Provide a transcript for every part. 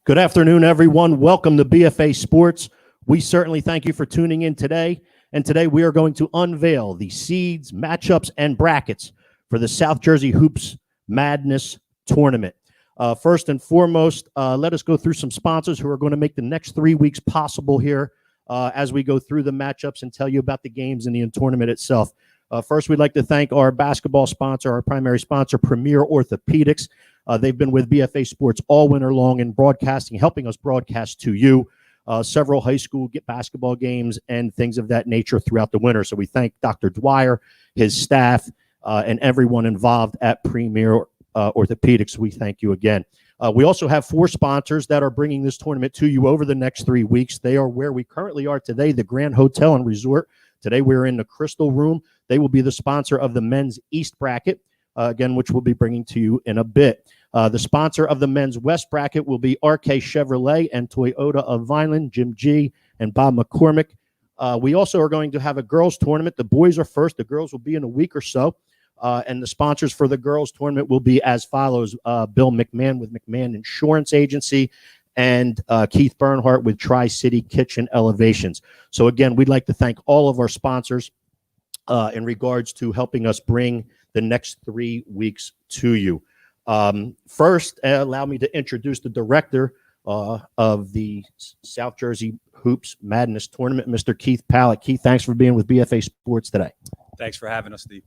Good afternoon, everyone. Welcome to BFA Sports. We certainly thank you for tuning in today. And today we are going to unveil the seeds, matchups, and brackets for the South Jersey Hoops Madness Tournament. First and foremost, let us go through some sponsors who are going to make the next 3 weeks possible here as we go through the matchups and tell you about the games and the tournament itself. First, we'd like to thank our basketball sponsor, our primary sponsor, Premier Orthopedics. They've been with BFA Sports all winter long in broadcasting, helping us broadcast to you several high school basketball games and things of that nature throughout the winter. So we thank Dr. Dwyer, his staff, and everyone involved at Premier Orthopedics. We thank you again. We also have 4 sponsors that are bringing this tournament to you over the next 3 weeks. They are where we currently are today, the Grand Hotel and Resort. Today we're in the Crystal Room. They will be the sponsor of the men's East bracket, again, which we'll be bringing to you in a bit. The sponsor of the men's West bracket will be RK Chevrolet and Toyota of Vineland, Jim G. and Bob McCormick. We also are going to have a girls tournament. The boys are first. The girls will be in a week or so. And the sponsors for the girls tournament will be as follows. Bill McMahon with McMahon Insurance Agency and Keith Bernhardt with Tri-City Kitchen Elevations. So again, we'd like to thank all of our sponsors in regards to helping us bring the next 3 weeks to you. First, allow me to introduce the director of the South Jersey Hoops Madness Tournament, Mr. Keith Pallett. Keith, thanks for being with BFA Sports today. Thanks for having us, Steve.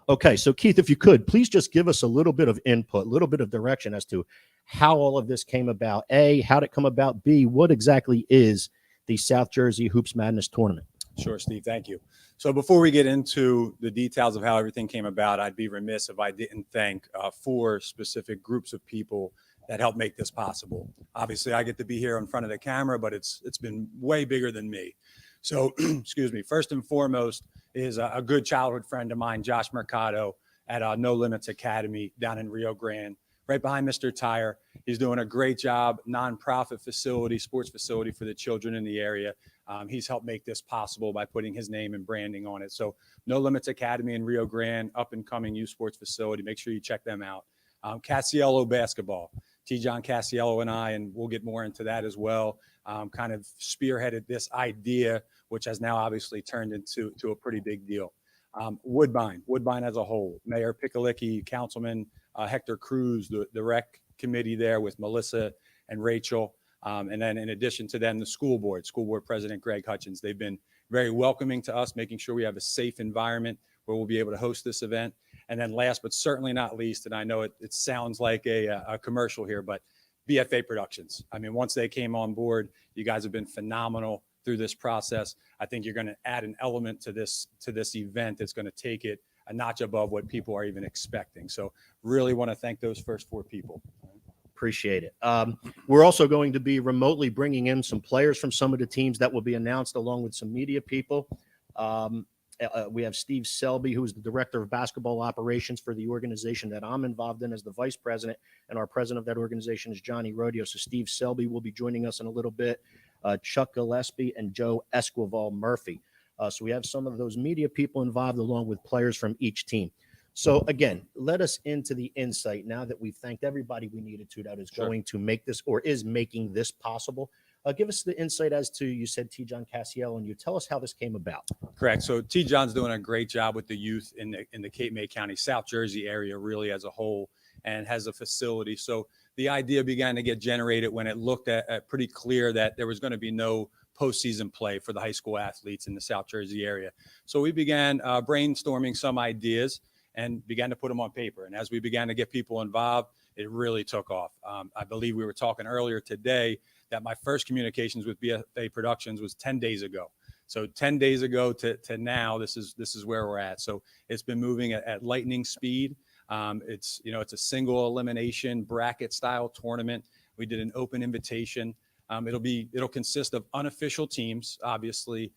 Okay, so Keith, if you could, please just give us a little bit of input, a little bit of direction as to how all of this came about. A, how did it come about? B, what exactly is the South Jersey Hoops Madness Tournament? Sure, Steve, thank you. So before we get into the details of how everything came about, I'd be remiss if I didn't thank 4 specific groups of people that helped make this possible. Obviously, I get to be here in front of the camera, but it's been way bigger than me. So, excuse me, first and foremost is a good childhood friend of mine, Josh Mercado, at No Limits Academy down in Rio Grande, right behind Mr. Tire. He's doing a great job, nonprofit facility, sports facility for the children in the area. He's helped make this possible by putting his name and branding on it. So No Limits Academy in Rio Grande, up and coming youth sports facility. Make sure you check them out. Cassiello Basketball, T. John Cassiello and I, and we'll get more into that as well, kind of spearheaded this idea, which has now obviously turned into a pretty big deal. Woodbine as a whole, Mayor Picolicki, Councilman Hector Cruz, the rec committee there with Melissa and Rachel. And then in addition to them, the school board president, Greg Hutchins. They've been very welcoming to us, making sure we have a safe environment where we'll be able to host this event. And then last, but certainly not least, and I know it sounds like a commercial here, but BFA Productions. I mean, once they came on board, you guys have been phenomenal through this process. I think you're going to add an element to this event that's going to take it a notch above what people are even expecting. So really want to thank those first 4 people. Appreciate it. We're also going to be remotely bringing in some players from some of the teams that will be announced along with some media people. We have Steve Selby, who is the director of basketball operations for the organization that I'm involved in as the vice president, and our president of that organization is Johnny Rodeo. So Steve Selby will be joining us in a little bit, Chuck Gillespie and Joe Esquivel Murphy. So we have some of those media people involved along with players from each team. So again, let us into the insight now that we've thanked everybody we needed to that is going to make this or is making this possible. Give us the insight as to, you said T. John Cassiello, and you tell us how this came about. Correct. So T. John's doing a great job with the youth in the Cape May County, South Jersey area really as a whole, and has a facility. So the idea began to get generated when it looked at pretty clear that there was going to be no postseason play for the high school athletes in the South Jersey area. So we began brainstorming some ideas and began to put them on paper. And as we began to get people involved, it really took off. I believe we were talking earlier today that my first communications with BFA Productions was 10 days ago. So 10 days ago to now, this is where we're at. So it's been moving at lightning speed. It's a single elimination bracket style tournament. We did an open invitation. It'll consist of unofficial teams, obviously.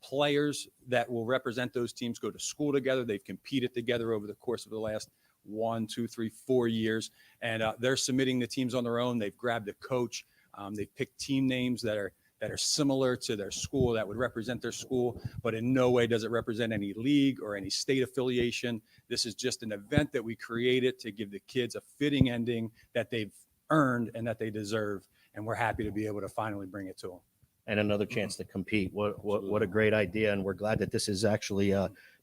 Players that will represent those teams go to school together. They've competed together over the course of the last 1, 2, 3, 4 years, and they're submitting the teams on their own. They've grabbed a coach. They've picked team names that are similar to their school, that would represent their school, but in no way does it represent any league or any state affiliation. This is just an event that we created to give the kids a fitting ending that they've earned and that they deserve. and we're happy to be able to finally bring it to them. And another chance to compete. What a great idea. And we're glad that this is actually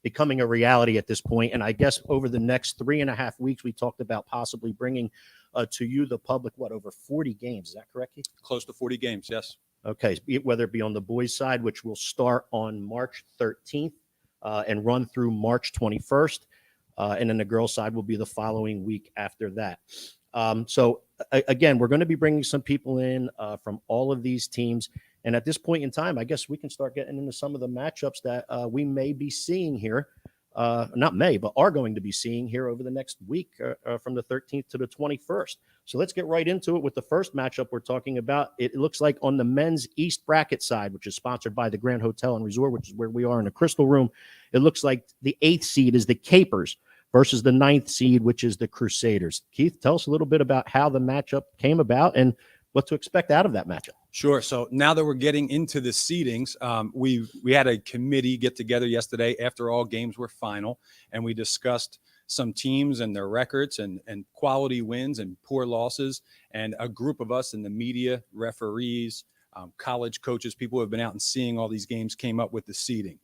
becoming a reality at this point. And I guess over the next 3.5 weeks, we talked about possibly bringing to you, the public, over 40 games. Is that correct, Keith? Close to 40 games, yes. Okay, whether it be on the boys' side, which will start on March 13th and run through March 21st, and then the girls' side will be the following week after that. So again, we're going to be bringing some people in from all of these teams. And at this point in time, I guess we can start getting into some of the matchups that we may be seeing here. Not may, but are going to be seeing here over the next week from the 13th to the 21st. So let's get right into it with the first matchup we're talking about. It looks like on the men's East bracket side, which is sponsored by the Grand Hotel and Resort, which is where we are in the Crystal Room, it looks like the 8th seed is the Capers versus the 9th seed, which is the Crusaders. Keith, tell us a little bit about how the matchup came about and what to expect out of that matchup. Sure. So now that we're getting into the seedings, we had a committee get together yesterday after all games were final, and we discussed some teams and their records and quality wins and poor losses. And a group of us in the media, referees, college coaches, people who have been out and seeing all these games came up with the seeding.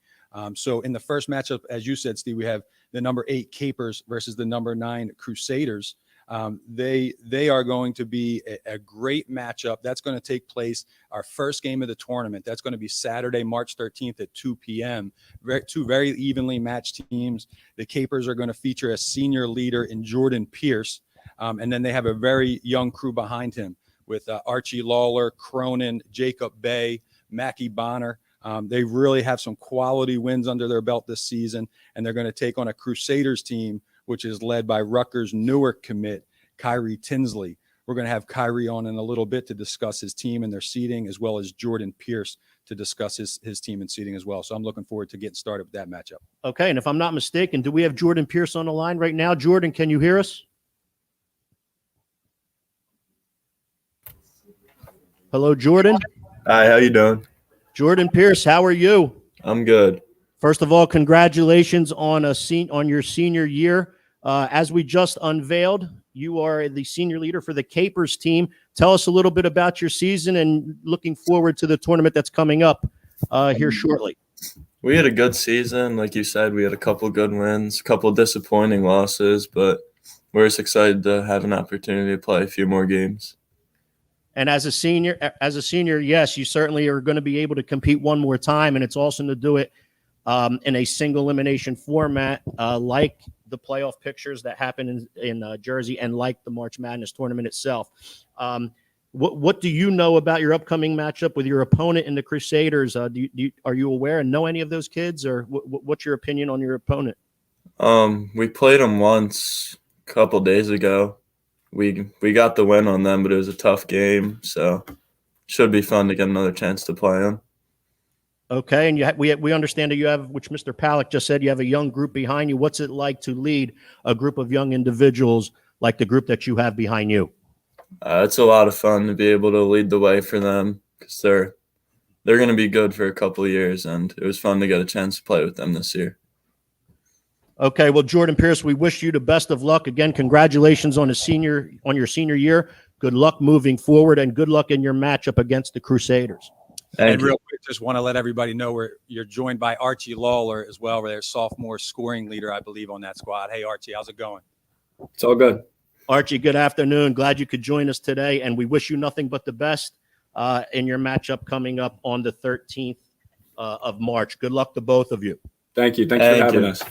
So in the first matchup, as you said, Steve, we have the number 8 Capers versus the number 9 Crusaders. They are going to be a great matchup. That's going to take place our first game of the tournament. That's going to be Saturday, March 13th at 2 p.m. Two very evenly matched teams. The Capers are going to feature a senior leader in Jordan Pierce, and then they have a very young crew behind him with Archie Lawler, Cronin, Jacob Bay, Mackie Bonner. They really have some quality wins under their belt this season, and they're going to take on a Crusaders team which is led by Rutgers Newark commit Kyrie Tinsley. We're going to have Kyrie on in a little bit to discuss his team and their seeding, as well as Jordan Pierce to discuss his team and seeding as well. So I'm looking forward to getting started with that matchup. Okay, and if I'm not mistaken, do we have Jordan Pierce on the line right now? Jordan, can you hear us? Hello, Jordan. Hi, how you doing? Jordan Pierce, how are you? I'm good. First of all, congratulations on your senior year. As we just unveiled, you are the senior leader for the Capers team. Tell us a little bit about your season and looking forward to the tournament that's coming up here shortly. We had a good season. Like you said, we had a couple good wins, a couple disappointing losses, but we're just excited to have an opportunity to play a few more games. And as a senior, yes, you certainly are going to be able to compete one more time, and it's awesome to do it in a single elimination format, like the playoff pictures that happen in Jersey and like the March Madness tournament itself. What do you know about your upcoming matchup with your opponent in the Crusaders? Are you aware and know any of those kids, or what's your opinion on your opponent? We played them once a couple days ago. We got the win on them, but it was a tough game, so should be fun to get another chance to play them. Okay, and we understand that you have, which Mr. Palick just said, you have a young group behind you. What's it like to lead a group of young individuals like the group that you have behind you? It's a lot of fun to be able to lead the way for them because they're going to be good for a couple of years, and it was fun to get a chance to play with them this year. Okay, well, Jordan Pierce, we wish you the best of luck. Again, congratulations on your senior year. Good luck moving forward, and good luck in your matchup against the Crusaders. And real quick, just want to let everybody know you're joined by Archie Lawler as well, where their sophomore scoring leader, I believe, on that squad. Hey, Archie, how's it going? It's all good. Archie, good afternoon. Glad you could join us today, and we wish you nothing but the best in your matchup coming up on the 13th of March. Good luck to both of you. Thank you. Thanks for having us.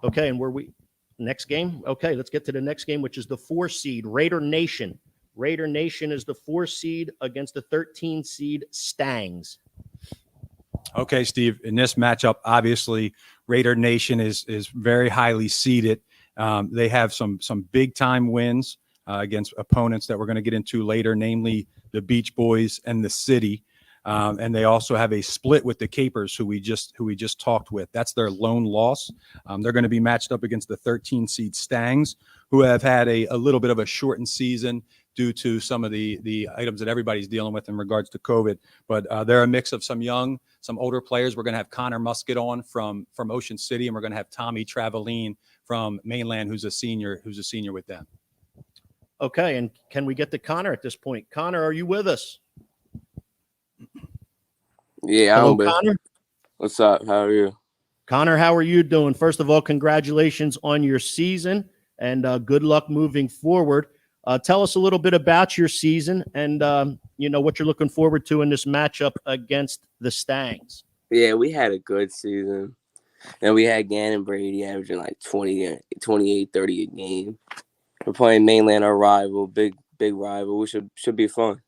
Okay, and next game? Okay, let's get to the next game, which is the 4 seed, Raider Nation. Raider Nation is the 4 seed against the 13 seed Stangs. Okay, Steve, in this matchup, obviously, Raider Nation is very highly seeded. They have some big-time wins against opponents that we're going to get into later, namely the Beach Boys and the City. And they also have a split with the Capers, who we just talked with. That's their lone loss. They're going to be matched up against the 13 seed Stangs, who have had a little bit of a shortened season due to some of the items that everybody's dealing with in regards to COVID. But they're a mix of some young, some older players. We're going to have Connor Musket on from Ocean City, and we're going to have Tommy Travaline from Mainland, who's a senior with them. Okay, and can we get to Connor at this point? Connor, are you with us? Yeah, Hello, I'm with. Connor. What's up? How are you? Connor, how are you doing? First of all, congratulations on your season, and good luck moving forward. Tell us a little bit about your season and, what you're looking forward to in this matchup against the Stangs. Yeah, we had a good season. And we had Gannon Brady averaging like 20, 28, 30 a game. We're playing Mainland, our rival, big rival. We should be fun.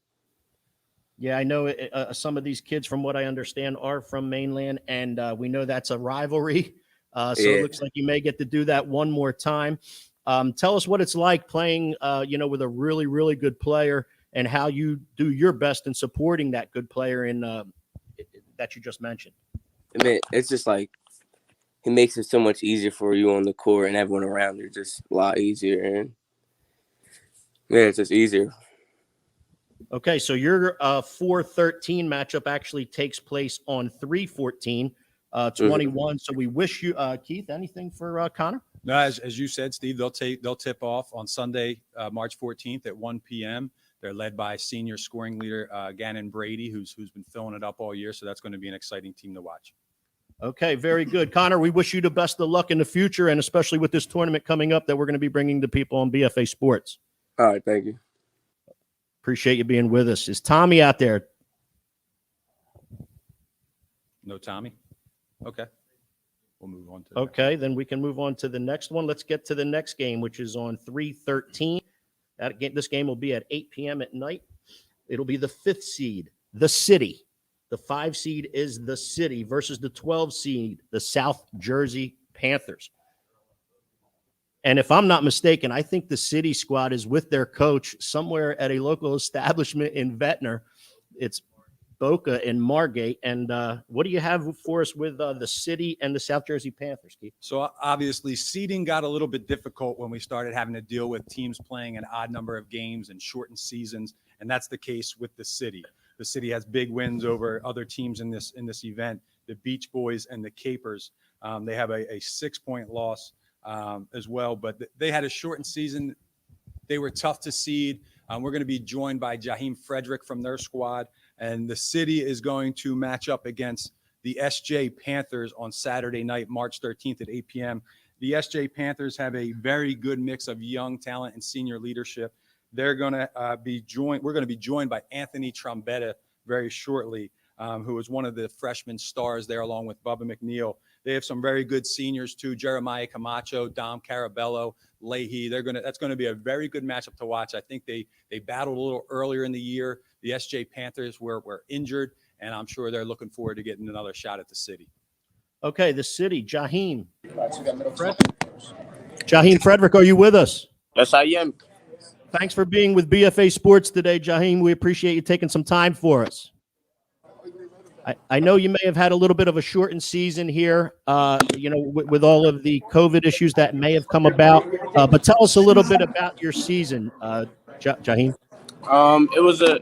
Yeah, I know some of these kids, from what I understand, are from Mainland, and we know that's a rivalry. So It looks like you may get to do that one more time. Tell us what it's like playing, with a really, really good player, and how you do your best in supporting that good player in that you just mentioned. I mean, it's just like he makes it so much easier for you on the court, and everyone around you just a lot easier. And yeah, it's just easier. Okay, so your 4-13 matchup actually takes place on 3-14, 21. So we wish you, Keith, anything for Connor? No, as you said, Steve, they'll tip off on Sunday, March 14th at 1 p.m. They're led by senior scoring leader Gannon Brady, who's been filling it up all year. So that's going to be an exciting team to watch. Okay, very good. Connor, we wish you the best of luck in the future, and especially with this tournament coming up that we're going to be bringing to people on BFA Sports. All right, thank you. Appreciate you being with us. Is Tommy out there? No Tommy? Okay. We'll move on to Okay, then we can move on to the next one. Let's get to the next game, which is on 3-13. This game will be at 8 p.m. at night. It'll be the 5th seed, the City. The 5 seed is the City versus the 12 seed, the South Jersey Panthers. And if I'm not mistaken, I think the City squad is with their coach somewhere at a local establishment in Ventnor. It's Boca and Margate. And what do you have for us with the City and the South Jersey Panthers, Keith? So obviously seeding got a little bit difficult when we started having to deal with teams playing an odd number of games and shortened seasons. And that's the case with the City. The City has big wins over other teams in this event, the Beach Boys and the Capers. They have a 6-point loss as well, but they had a shortened season. They were tough to seed. We're going to be joined by Jaheim Frederick from their squad, and the City is going to match up against the SJ Panthers on Saturday night, March 13th at 8 p.m. The SJ Panthers have a very good mix of young talent and senior leadership. They're going to be joined. We're going to be joined by Anthony Trombetta very shortly, who is one of the freshman stars there, along with Bubba McNeil. They have some very good seniors too: Jeremiah Camacho, Dom Carabello, Leahy. That's going to be a very good matchup to watch. I think they battled a little earlier in the year. The SJ Panthers were injured, and I'm sure they're looking forward to getting another shot at the City. Okay, the City, Jaheim. Jaheim Frederick, are you with us? Yes, I am. Thanks for being with BFA Sports today, Jaheim. We appreciate you taking some time for us. I know you may have had a little bit of a shortened season here, with all of the COVID issues that may have come about. But tell us a little bit about your season, Jaheim. It was a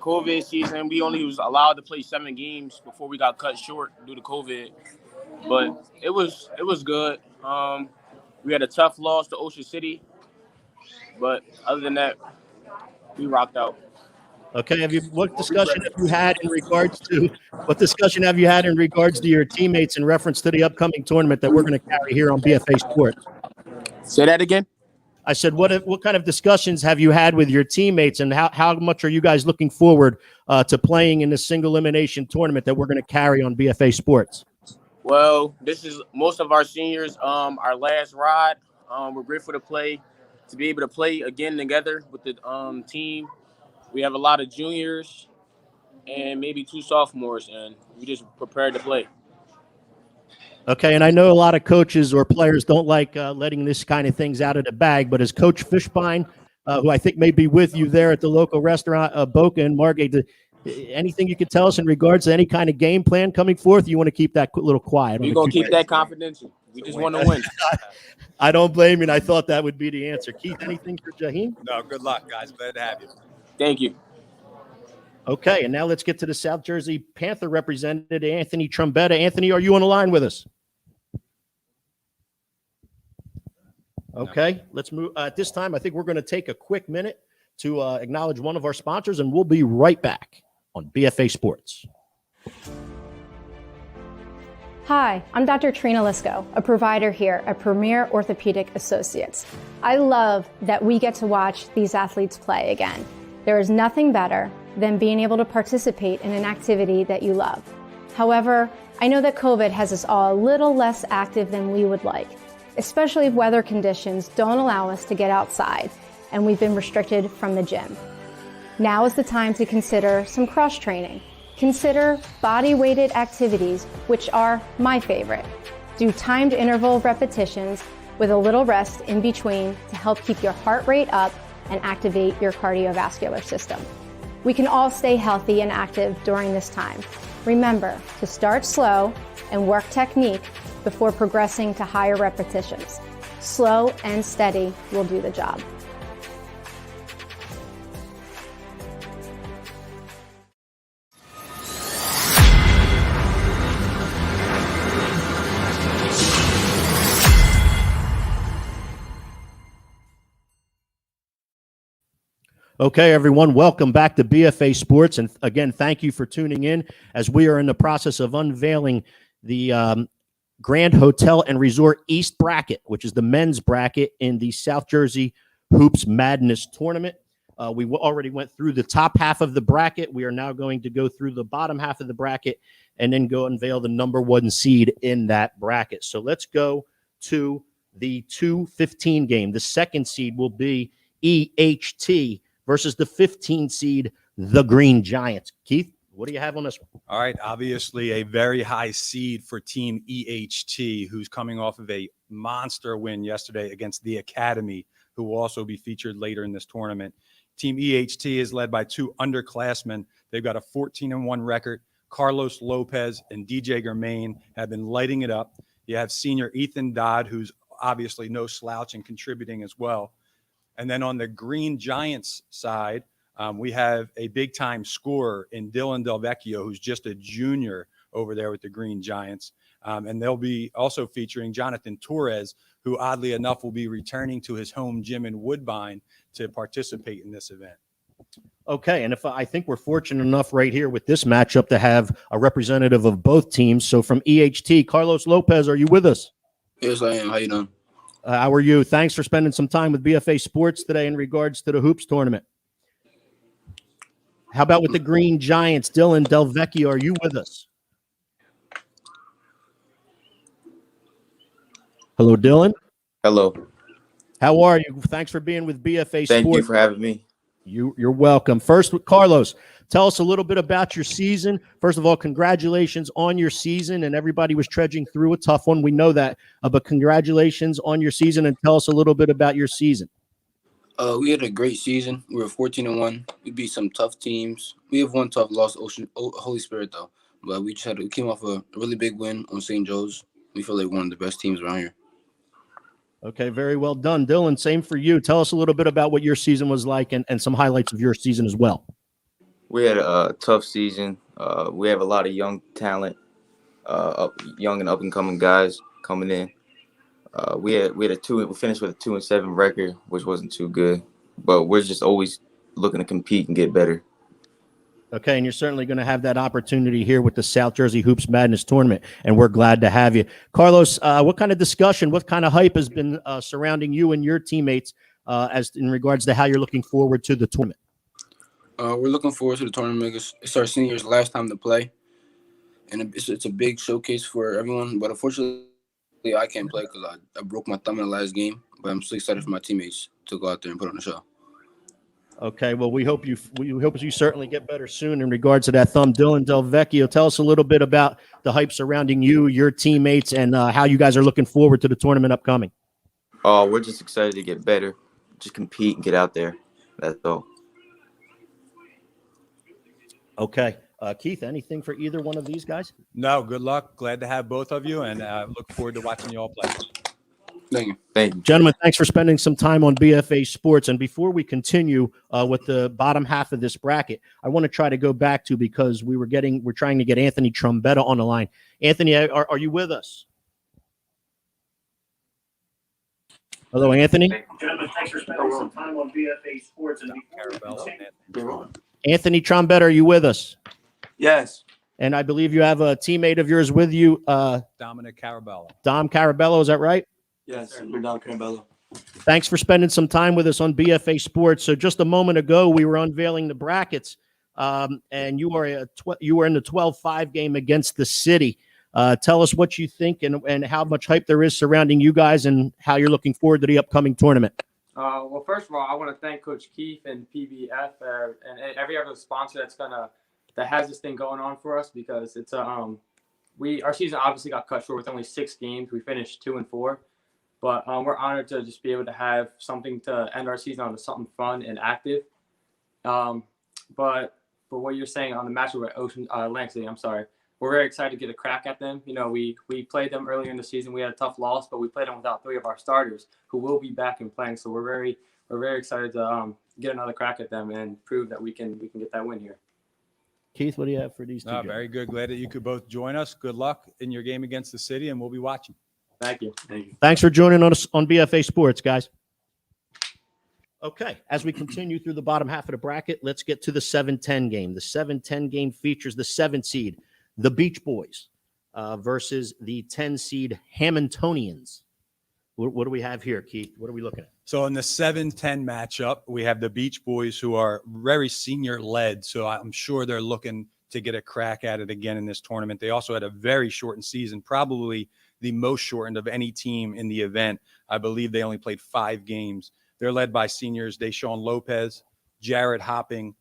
COVID season. We only was allowed to play 7 games before we got cut short due to COVID. But it was good. We had a tough loss to Ocean City, but other than that, we rocked out. Okay, what discussion have you had in regards to your teammates in reference to the upcoming tournament that we're going to carry here on BFA Sports? Say that again. I said, what kind of discussions have you had with your teammates, and how much are you guys looking forward to playing in this single elimination tournament that we're going to carry on BFA Sports? Well, this is most of our seniors, our last ride. We're grateful to be able to play again together with the team. We have a lot of juniors and maybe 2 sophomores, and we just prepared to play. Okay, and I know a lot of coaches or players don't like letting this kind of things out of the bag, but as Coach Fishbein, who I think may be with you there at the local restaurant, Boca and Margate, anything you could tell us in regards to any kind of game plan coming forth? You want to keep that a little quiet? We're going to keep that confidential. We just want to win. I don't blame you, and I thought that would be the answer. Keith, anything for Jaheim? No, good luck, guys. Glad to have you. Thank you. Okay, and now let's get to the South Jersey Panther representative, Anthony Trombetta. Anthony, are you on the line with us? Okay, let's move. At this time, I think we're going to take a quick minute to acknowledge one of our sponsors, and we'll be right back on BFA Sports. Hi, I'm Dr. Trina Lisko, a provider here at Premier Orthopedic Associates. I love that we get to watch these athletes play again. There is nothing better than being able to participate in an activity that you love. However, I know that COVID has us all a little less active than we would like, especially if weather conditions don't allow us to get outside and we've been restricted from the gym. Now is the time to consider some cross training. Consider body-weighted activities, which are my favorite. Do timed interval repetitions with a little rest in between to help keep your heart rate up and activate your cardiovascular system. We can all stay healthy and active during this time. Remember to start slow and work technique before progressing to higher repetitions. Slow and steady will do the job. Okay, everyone, welcome back to BFA Sports. And again, thank you for tuning in as we are in the process of unveiling the Grand Hotel and Resort East bracket, which is the men's bracket in the South Jersey Hoops Madness tournament. We already went through the top half of the bracket. We are now going to go through the bottom half of the bracket and then go unveil the number one seed in that bracket. So let's go to the 2-15 game. The second seed will be EHT versus the 15 seed, the Green Giants. Keith, what do you have on this one? All right, obviously a very high seed for Team EHT, who's coming off of a monster win yesterday against the Academy, who will also be featured later in this tournament. Team EHT is led by two underclassmen. They've got a 14-1 record. Carlos Lopez and DJ Germain have been lighting it up. You have senior Ethan Dodd, who's obviously no slouch and contributing as well. And then on the Green Giants side, we have a big-time scorer in Dylan Delvecchio, who's just a junior over there with the Green Giants. And they'll be also featuring Jonathan Torres, who oddly enough will be returning to his home gym in Woodbine to participate in this event. Okay, and I think we're fortunate enough right here with this matchup to have a representative of both teams. So from EHT, Carlos Lopez, are you with us? Yes, I am. How you doing? How are you? Thanks for spending some time with BFA Sports today in regards to the Hoops tournament. How about with the Green Giants? Dylan Delvecchio, are you with us? Hello, Dylan. Hello. How are you? Thanks for being with BFA Sports. Thank you for having me. You're welcome. First, with Carlos, tell us a little bit about your season. First of all, congratulations on your season, and everybody was trudging through a tough one. We know that, but congratulations on your season, and tell us a little bit about your season. We had a great season. We were 14-1. We beat some tough teams. We have one tough loss, Holy Spirit, though. But we came off a really big win on St. Joe's. We feel like one of the best teams around here. Okay, very well done. Dylan, same for you. Tell us a little bit about what your season was like and some highlights of your season as well. We had a tough season. We have a lot of young talent, young and up-and-coming guys coming in. We finished with a 2-7 record, which wasn't too good. But we're just always looking to compete and get better. Okay, and you're certainly going to have that opportunity here with the South Jersey Hoops Madness tournament, and we're glad to have you. Carlos, what kind of discussion, what kind of hype has been surrounding you and your teammates as in regards to how you're looking forward to the tournament? We're looking forward to the tournament. It's our seniors' last time to play, and it's a big showcase for everyone. But unfortunately, I can't play because I broke my thumb in the last game. But I'm still excited for my teammates to go out there and put on a show. Okay, well, we hope you certainly get better soon in regards to that thumb. Dylan Delvecchio, tell us a little bit about the hype surrounding you, your teammates, and how you guys are looking forward to the tournament upcoming. Oh, we're just excited to get better, just compete and get out there. That's all. Okay. Keith, anything for either one of these guys? No, good luck. Glad to have both of you, and look forward to watching you all play. Thank you. Thank you. Gentlemen, thanks for spending some time on BFA Sports. And before we continue with the bottom half of this bracket, I want to try to go back to, because we're trying to get Anthony Trombetta on the line. Anthony, are you with us? Hello, Anthony. Gentlemen, thanks for spending some time on BFA Sports. And Anthony Trombetta, are you with us? Yes. And I believe you have a teammate of yours with you, Dominic Carabello. Dom Carabello. Is that right? Yes, we're Dom Carabello. Thanks for spending some time with us on BFA Sports. So just a moment ago, we were unveiling the brackets, and you were in the 12-5 game against the City. Tell us what you think and how much hype there is surrounding you guys and how you're looking forward to the upcoming tournament. Well, first of all, I want to thank Coach Keith and PBF and every other sponsor that has this thing going on for us, because it's our season obviously got cut short with only 6 games. We finished 2-4, but we're honored to just be able to have something to end our season on to something fun and active. But for what you're saying on the matchup with Atlantic City, I'm sorry. We're very excited to get a crack at them. You know, we played them earlier in the season. We had a tough loss, but we played them without 3 of our starters who will be back and playing. So we're very excited to get another crack at them and prove that we can get that win here. Keith, what do you have for these two? Very good. Glad that you could both join us. Good luck in your game against the City, and we'll be watching. Thank you. Thanks for joining us on BFA Sports, guys. Okay, as we continue through the bottom half of the bracket, let's get to the 7-10 game. The 7-10 game features the 7 seed, the Beach Boys, versus the 10 seed Hamiltonians. What do we have here, Keith? What are we looking at? So in the 7-10 matchup, we have the Beach Boys, who are very senior led. So I'm sure they're looking to get a crack at it again in this tournament. They also had a very shortened season, probably the most shortened of any team in the event. I believe they only played 5 games. They're led by seniors Deshaun Lopez, Jared Hopping,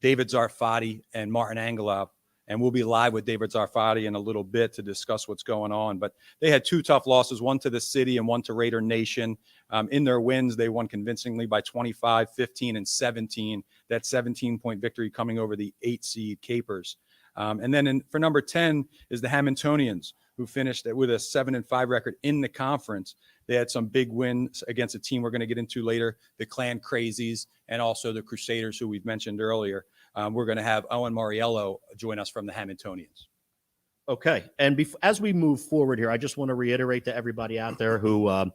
David Zarfati, and Martin Angelov. And we'll be live with David Zarfati in a little bit to discuss what's going on. But they had 2 tough losses, one to the City and one to Raider Nation. In their wins, they won convincingly by 25, 15, and 17. That 17-point victory coming over the 8 seed Capers. And then for number 10 is the Hamiltonians, who finished with a 7-5 record in the conference. They had some big wins against a team we're going to get into later, the Clan Crazies, and also the Crusaders, who we've mentioned earlier. We're going to have Owen Moriello join us from the Hamiltonians. Okay, and as we move forward here, I just want to reiterate to everybody out there who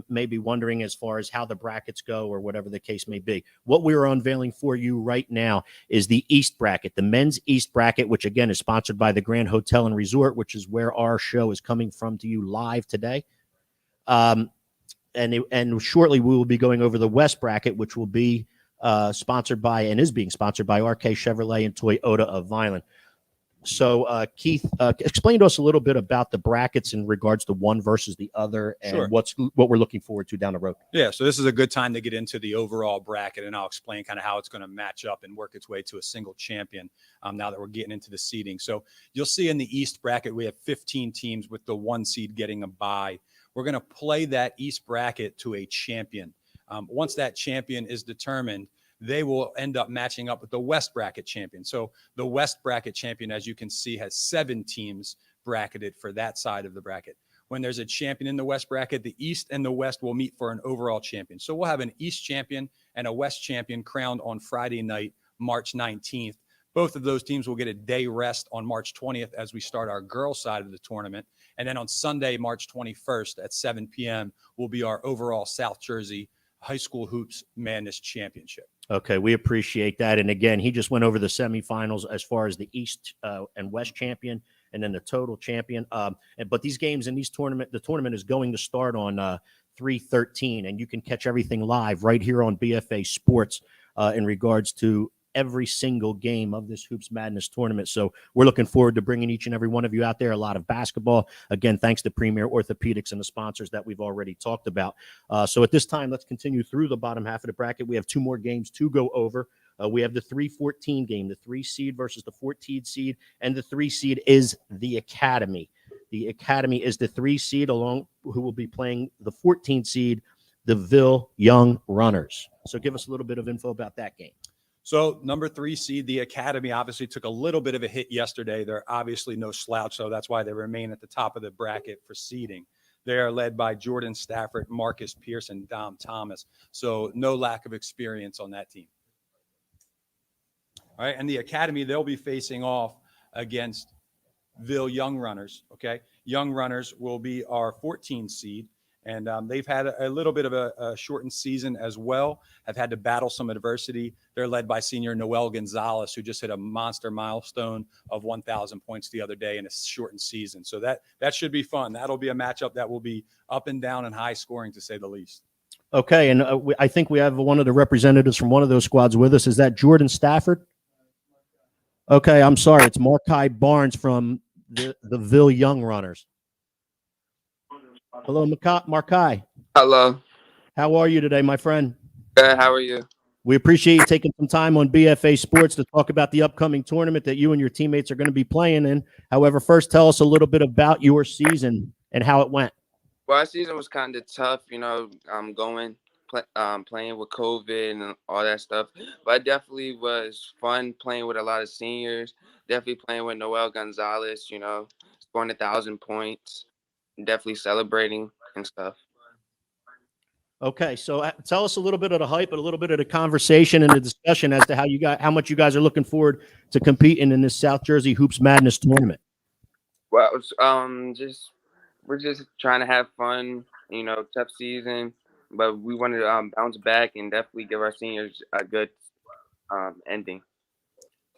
may be wondering as far as how the brackets go or whatever the case may be. What we are unveiling for you right now is the East bracket, the men's East bracket, which again is sponsored by the Grand Hotel and Resort, which is where our show is coming from to you live today. And shortly we will be going over the West bracket, which will be sponsored by and is being sponsored by RK Chevrolet and Toyota of Vineland. So, Keith, explain to us a little bit about the brackets in regards to one versus the other and Sure. what we're looking forward to down the road. Yeah, so this is a good time to get into the overall bracket, and I'll explain kind of how it's going to match up and work its way to a single champion now that we're getting into the seeding. So you'll see in the East bracket, we have 15 teams with the 1 seed getting a bye. We're going to play that East bracket to a champion. Once that champion is determined, they will end up matching up with the West bracket champion. So the West bracket champion, as you can see, has 7 teams bracketed for that side of the bracket. When there's a champion in the West bracket, the East and the West will meet for an overall champion. So we'll have an East champion and a West champion crowned on Friday night, March 19th. Both of those teams will get a day rest on March 20th as we start our girls' side of the tournament. And then on Sunday, March 21st at 7 p.m. will be our overall South Jersey High School Hoops Madness Championship. Okay, we appreciate that. And again, he just went over the semifinals as far as the East and West champion and then the total champion. But these games in the tournament is going to start on 3/13, and you can catch everything live right here on BFA Sports in regards to every single game of this Hoops Madness tournament. So we're looking forward to bringing each and every one of you out there a lot of basketball. Again, thanks to Premier Orthopedics and the sponsors that we've already talked about. So at this time, let's continue through the bottom half of the bracket. We have 2 more games to go over. We have the 3-14 game, the 3 seed versus the 14 seed, and the 3 seed is the Academy. The Academy is the 3 seed who will be playing the 14 seed, the Ville Young Runners. So give us a little bit of info about that game. So number 3 seed, the Academy, obviously took a little bit of a hit yesterday. They're obviously no slouch, so that's why they remain at the top of the bracket for seeding. They are led by Jordan Stafford, Marcus Pierce, and Dom Thomas. So no lack of experience on that team. All right, and the Academy, they'll be facing off against Ville Young Runners, okay? Young Runners will be our 14 seed, And they've had a little bit of a shortened season as well, have had to battle some adversity. They're led by senior Noel Gonzalez, who just hit a monster milestone of 1,000 points the other day in a shortened season. So that should be fun. That'll be a matchup that will be up and down and high scoring, to say the least. Okay, and I think we have one of the representatives from one of those squads with us. Is that Jordan Stafford? Okay, I'm sorry. It's Markai Barnes from the Ville Young Runners. Hello, Markai. Hello. How are you today, my friend? Good. How are you? We appreciate you taking some time on BFA Sports to talk about the upcoming tournament that you and your teammates are going to be playing in. However, first tell us a little bit about your season and how it went. Well, our season was kind of tough, playing with COVID and all that stuff. But it definitely was fun playing with a lot of seniors. Definitely playing with Noel Gonzalez, scoring 1,000 points. Definitely celebrating and stuff. Okay, so tell us a little bit of the hype, but a little bit of the conversation and the discussion as to how much you guys are looking forward to competing in this South Jersey Hoops Madness tournament. Well, we're just trying to have fun, tough season, but we want to bounce back and definitely give our seniors a good ending.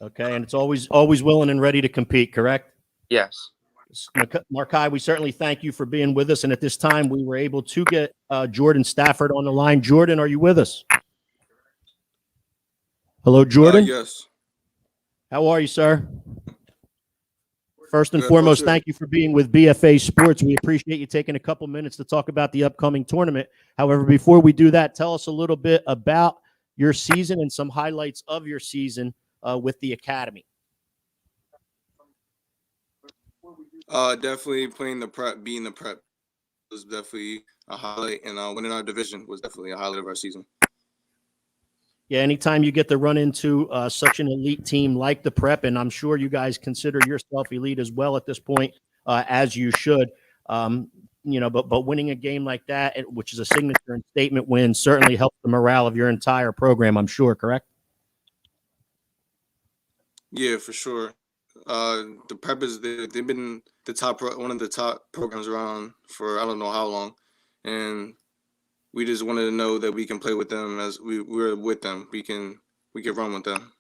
Okay, and it's always willing and ready to compete, correct? Yes. Markai, we certainly thank you for being with us, and at this time, we were able to get Jordan Stafford on the line. Jordan, are you with us? Hello, Jordan? Yes. How are you, sir? First and foremost, thank you for being with BFA Sports. We appreciate you taking a couple minutes to talk about the upcoming tournament. However, before we do that, tell us a little bit about your season and some highlights of your season with the Academy. Definitely playing the prep, being the prep was definitely a highlight, and winning our division was definitely a highlight of our season. Yeah, anytime you get to run into such an elite team like the prep, and I'm sure you guys consider yourself elite as well at this point, as you should. But winning a game like that, which is a signature and statement win, certainly helps the morale of your entire program, I'm sure, correct? Yeah, for sure. The prep is they've been one of the top programs around for I don't know how long, and we just wanted to know that we can play with them as we're with them. We can run with them.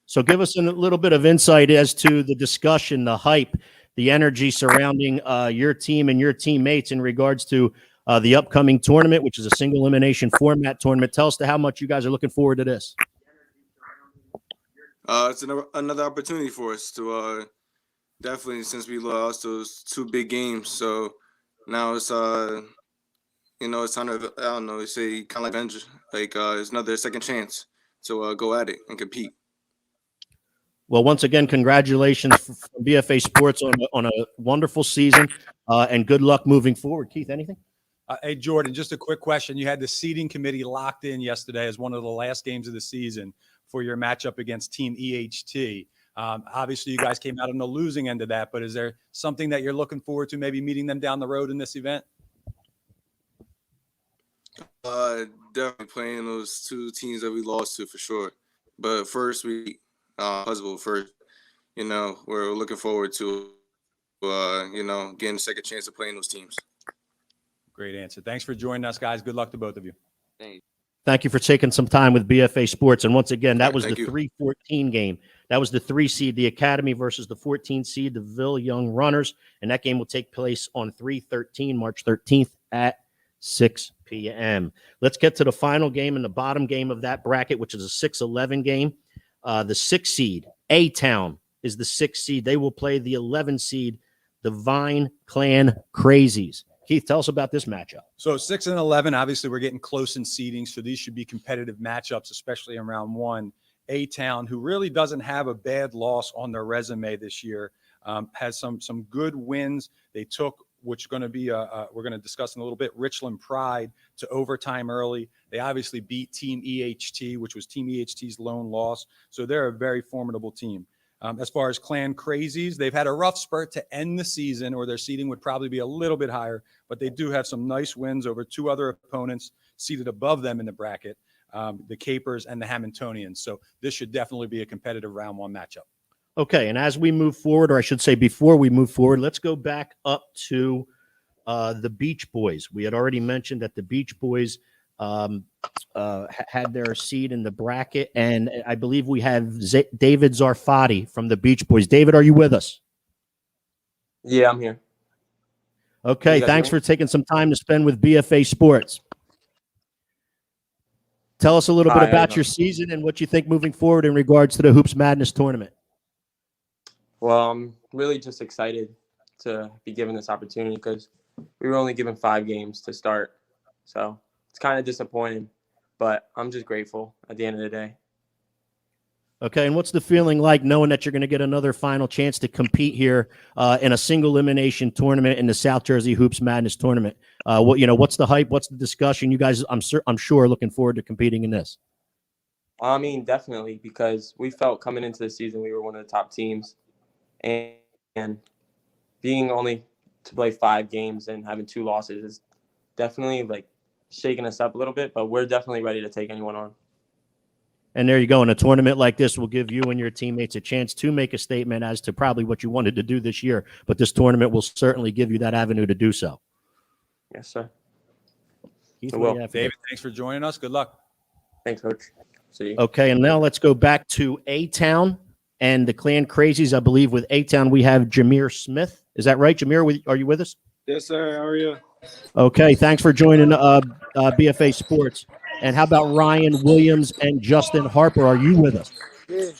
So give us a little bit of insight as to the discussion, the hype, the energy surrounding your team and your teammates in regards to the upcoming tournament, which is a single elimination format tournament. Tell us how much you guys are looking forward to this. It's another opportunity for us to definitely, since we lost those two big games. So now it's it's kind of, I don't know, say kind of like vengeance, like it's another second chance to go at it and compete. Well, once again, congratulations from BFA Sports on a wonderful season, and good luck moving forward. Keith, anything? Hey, Jordan, just a quick question. You had the seeding committee locked in yesterday as one of the last games of the season for your matchup against Team EHT. Obviously, you guys came out on the losing end of that, but is there something that you're looking forward to, maybe meeting them down the road in this event? Definitely playing those two teams that we lost to for sure. But first, we're looking forward to, getting a second chance of playing those teams. Great answer. Thanks for joining us, guys. Good luck to both of you. Thank you for taking some time with BFA Sports. And once again, that was the Thank you. 3-14 game. That was the 3 seed, the Academy, versus the 14 seed, the Ville Young Runners. And that game will take place on 3/13, March 13th at 6 p.m. Let's get to the final game and the bottom game of that bracket, which is a 6-11 game. The 6 seed, A-Town, is the 6 seed. They will play the 11 seed, the Vine Clan Crazies. Keith, tell us about this matchup. So 6 and 11, obviously we're getting close in seeding, so these should be competitive matchups, especially in round one. A-Town, who really doesn't have a bad loss on their resume this year, has some good wins. They took, which is going to be we're going to discuss in a little bit, Richland Pride to overtime early. They obviously beat Team EHT, which was Team EHT's lone loss. So they're a very formidable team. As far as Clan Crazies, they've had a rough spurt to end the season, or their seeding would probably be a little bit higher, but they do have some nice wins over two other opponents seated above them in the bracket, the Capers and the Hamiltonians. So this should definitely be a competitive round one matchup. Okay, and as we move forward, or I should say before we move forward, let's go back up to the Beach Boys. We had already mentioned that the Beach Boys had their seed in the bracket, and I believe we have David Zarfati from the Beach Boys. David, are you with us? Yeah, I'm here. Okay, thanks for taking some time to spend with BFA Sports. Tell us a little bit about your season and what you think moving forward in regards to the Hoops Madness tournament. Well, I'm really just excited to be given this opportunity because we were only given 5 games to start. So it's kind of disappointing, but I'm just grateful at the end of the day. Okay, and what's the feeling like knowing that you're going to get another final chance to compete here in a single elimination tournament in the South Jersey Hoops Madness tournament? What's the hype? What's the discussion? You guys, I'm sure, looking forward to competing in this. I mean, definitely, because we felt coming into the season we were one of the top teams, and being only to play 5 games and having 2 losses is definitely like shaking us up a little bit. But we're definitely ready to take anyone on. And there you go. And a tournament like this will give you and your teammates a chance to make a statement as to probably what you wanted to do this year. But this tournament will certainly give you that avenue to do so. Yes, sir. Keith, David, thanks for joining us. Good luck. Thanks, Coach. See you. Okay, and now let's go back to A-Town and the Clan Crazies. I believe with A-Town we have Jameer Smith. Is that right, Jameer? Are you with us? Yes, sir. How are you? Okay, thanks for joining BFA Sports. And how about Ryan Williams and Justin Harper? Are you with us? Yeah.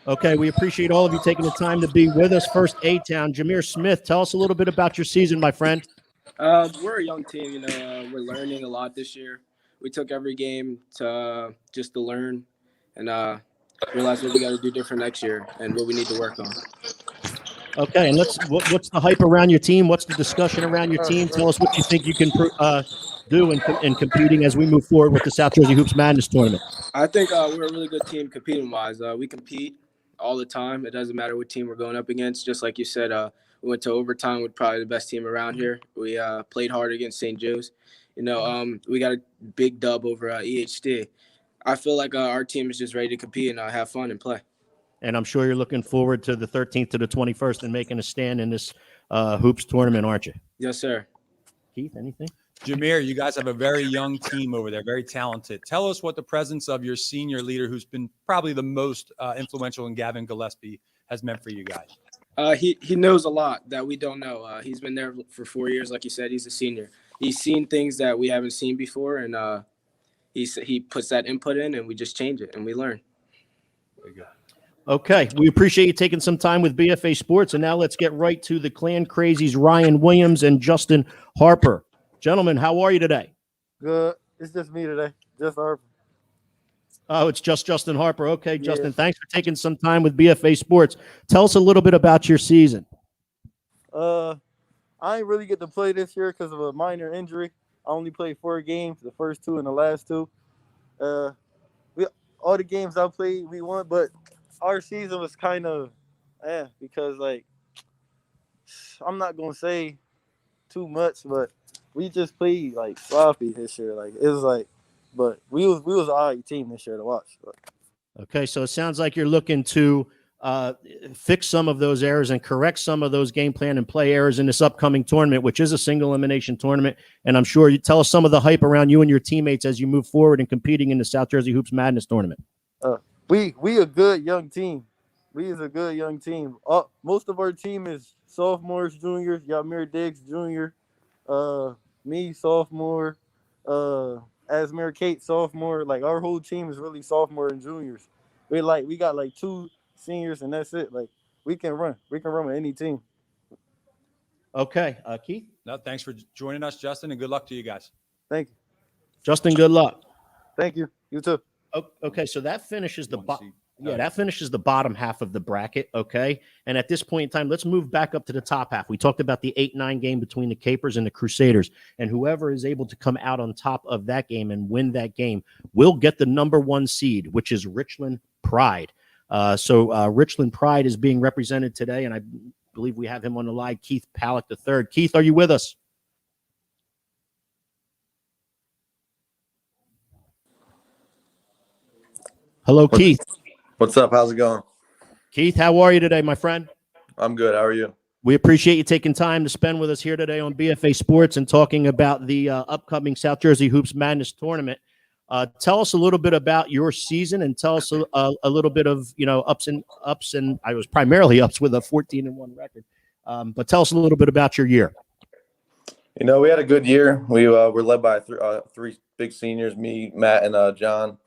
Okay, we appreciate all of you taking the time to be with us. First, A-Town. Jameer Smith, tell us a little bit about your season, my friend. We're a young team. We're learning a lot this year. We took every game to just to learn and realize what we got to do different next year and what we need to work on. Okay, and what's the hype around your team? What's the discussion around your team? Tell us what you think you can do in competing as we move forward with the South Jersey Hoops Madness tournament. I think we're a really good team competing-wise. We compete all the time. It doesn't matter what team we're going up against. Just like you said, we went to overtime with probably the best team around here. We played hard against St. Joe's. We got a big dub over EHD. I feel like our team is just ready to compete and have fun and play. And I'm sure you're looking forward to the 13th to the 21st and making a stand in this hoops tournament, aren't you? Yes, sir. Keith, anything? Jameer, you guys have a very young team over there, very talented. Tell us what the presence of your senior leader, who's been probably the most influential in Gavin Gillespie, has meant for you guys. He knows a lot that we don't know. He's been there for 4 years. Like you said, he's a senior. He's seen things that we haven't seen before, and he puts that input in, and we just change it, and we learn. Very good. Okay, we appreciate you taking some time with BFA Sports, and now let's get right to the Clan Crazies, Ryan Williams and Justin Harper. Gentlemen, how are you today? Good. It's just me today, just Harper. Oh, it's just Justin Harper. Okay, yeah. Justin, thanks for taking some time with BFA Sports. Tell us a little bit about your season. I didn't really get to play this year because of a minor injury. I only played 4 games, the first 2 and the last 2. All the games I played, we won, but our season was kind of, because, I'm not going to say too much, but we just played, sloppy this year. But we was an all right team this year to watch. But. Okay, so it sounds like you're looking to fix some of those errors and correct some of those game plan and play errors in this upcoming tournament, which is a single elimination tournament. And I'm sure you tell us some of the hype around you and your teammates as you move forward and competing in the South Jersey Hoops Madness tournament. We a good young team. We is a good young team. Most of our team is sophomores, juniors. Yamir Diggs, junior. Me, sophomore. Asmir Kate, sophomore. Our whole team is really sophomore and juniors. We got 2 seniors and that's it. We can run. We can run with any team. Okay, Keith. No, thanks for joining us, Justin, and good luck to you guys. Thank you, Justin. Good luck. Thank you. You too. Okay, so that finishes that finishes the bottom half of the bracket. Okay, and at this point in time, let's move back up to the top half. We talked about the 8-9 game between the Capers and the Crusaders, and whoever is able to come out on top of that game and win that game will get the number 1 seed, which is Richland Pride. So Richland Pride is being represented today, and I believe we have him on the line, Keith Palak III. Keith, are you with us? Hello, Keith. What's up? How's it going? Keith, how are you today, my friend? I'm good. How are you? We appreciate you taking time to spend with us here today on BFA Sports and talking about the upcoming South Jersey Hoops Madness tournament. Tell us a little bit about your season and tell us a little bit of, ups and I was primarily ups with a 14-1 record. But tell us a little bit about your year. We had a good year. We were led by three big seniors, me, Matt, and John.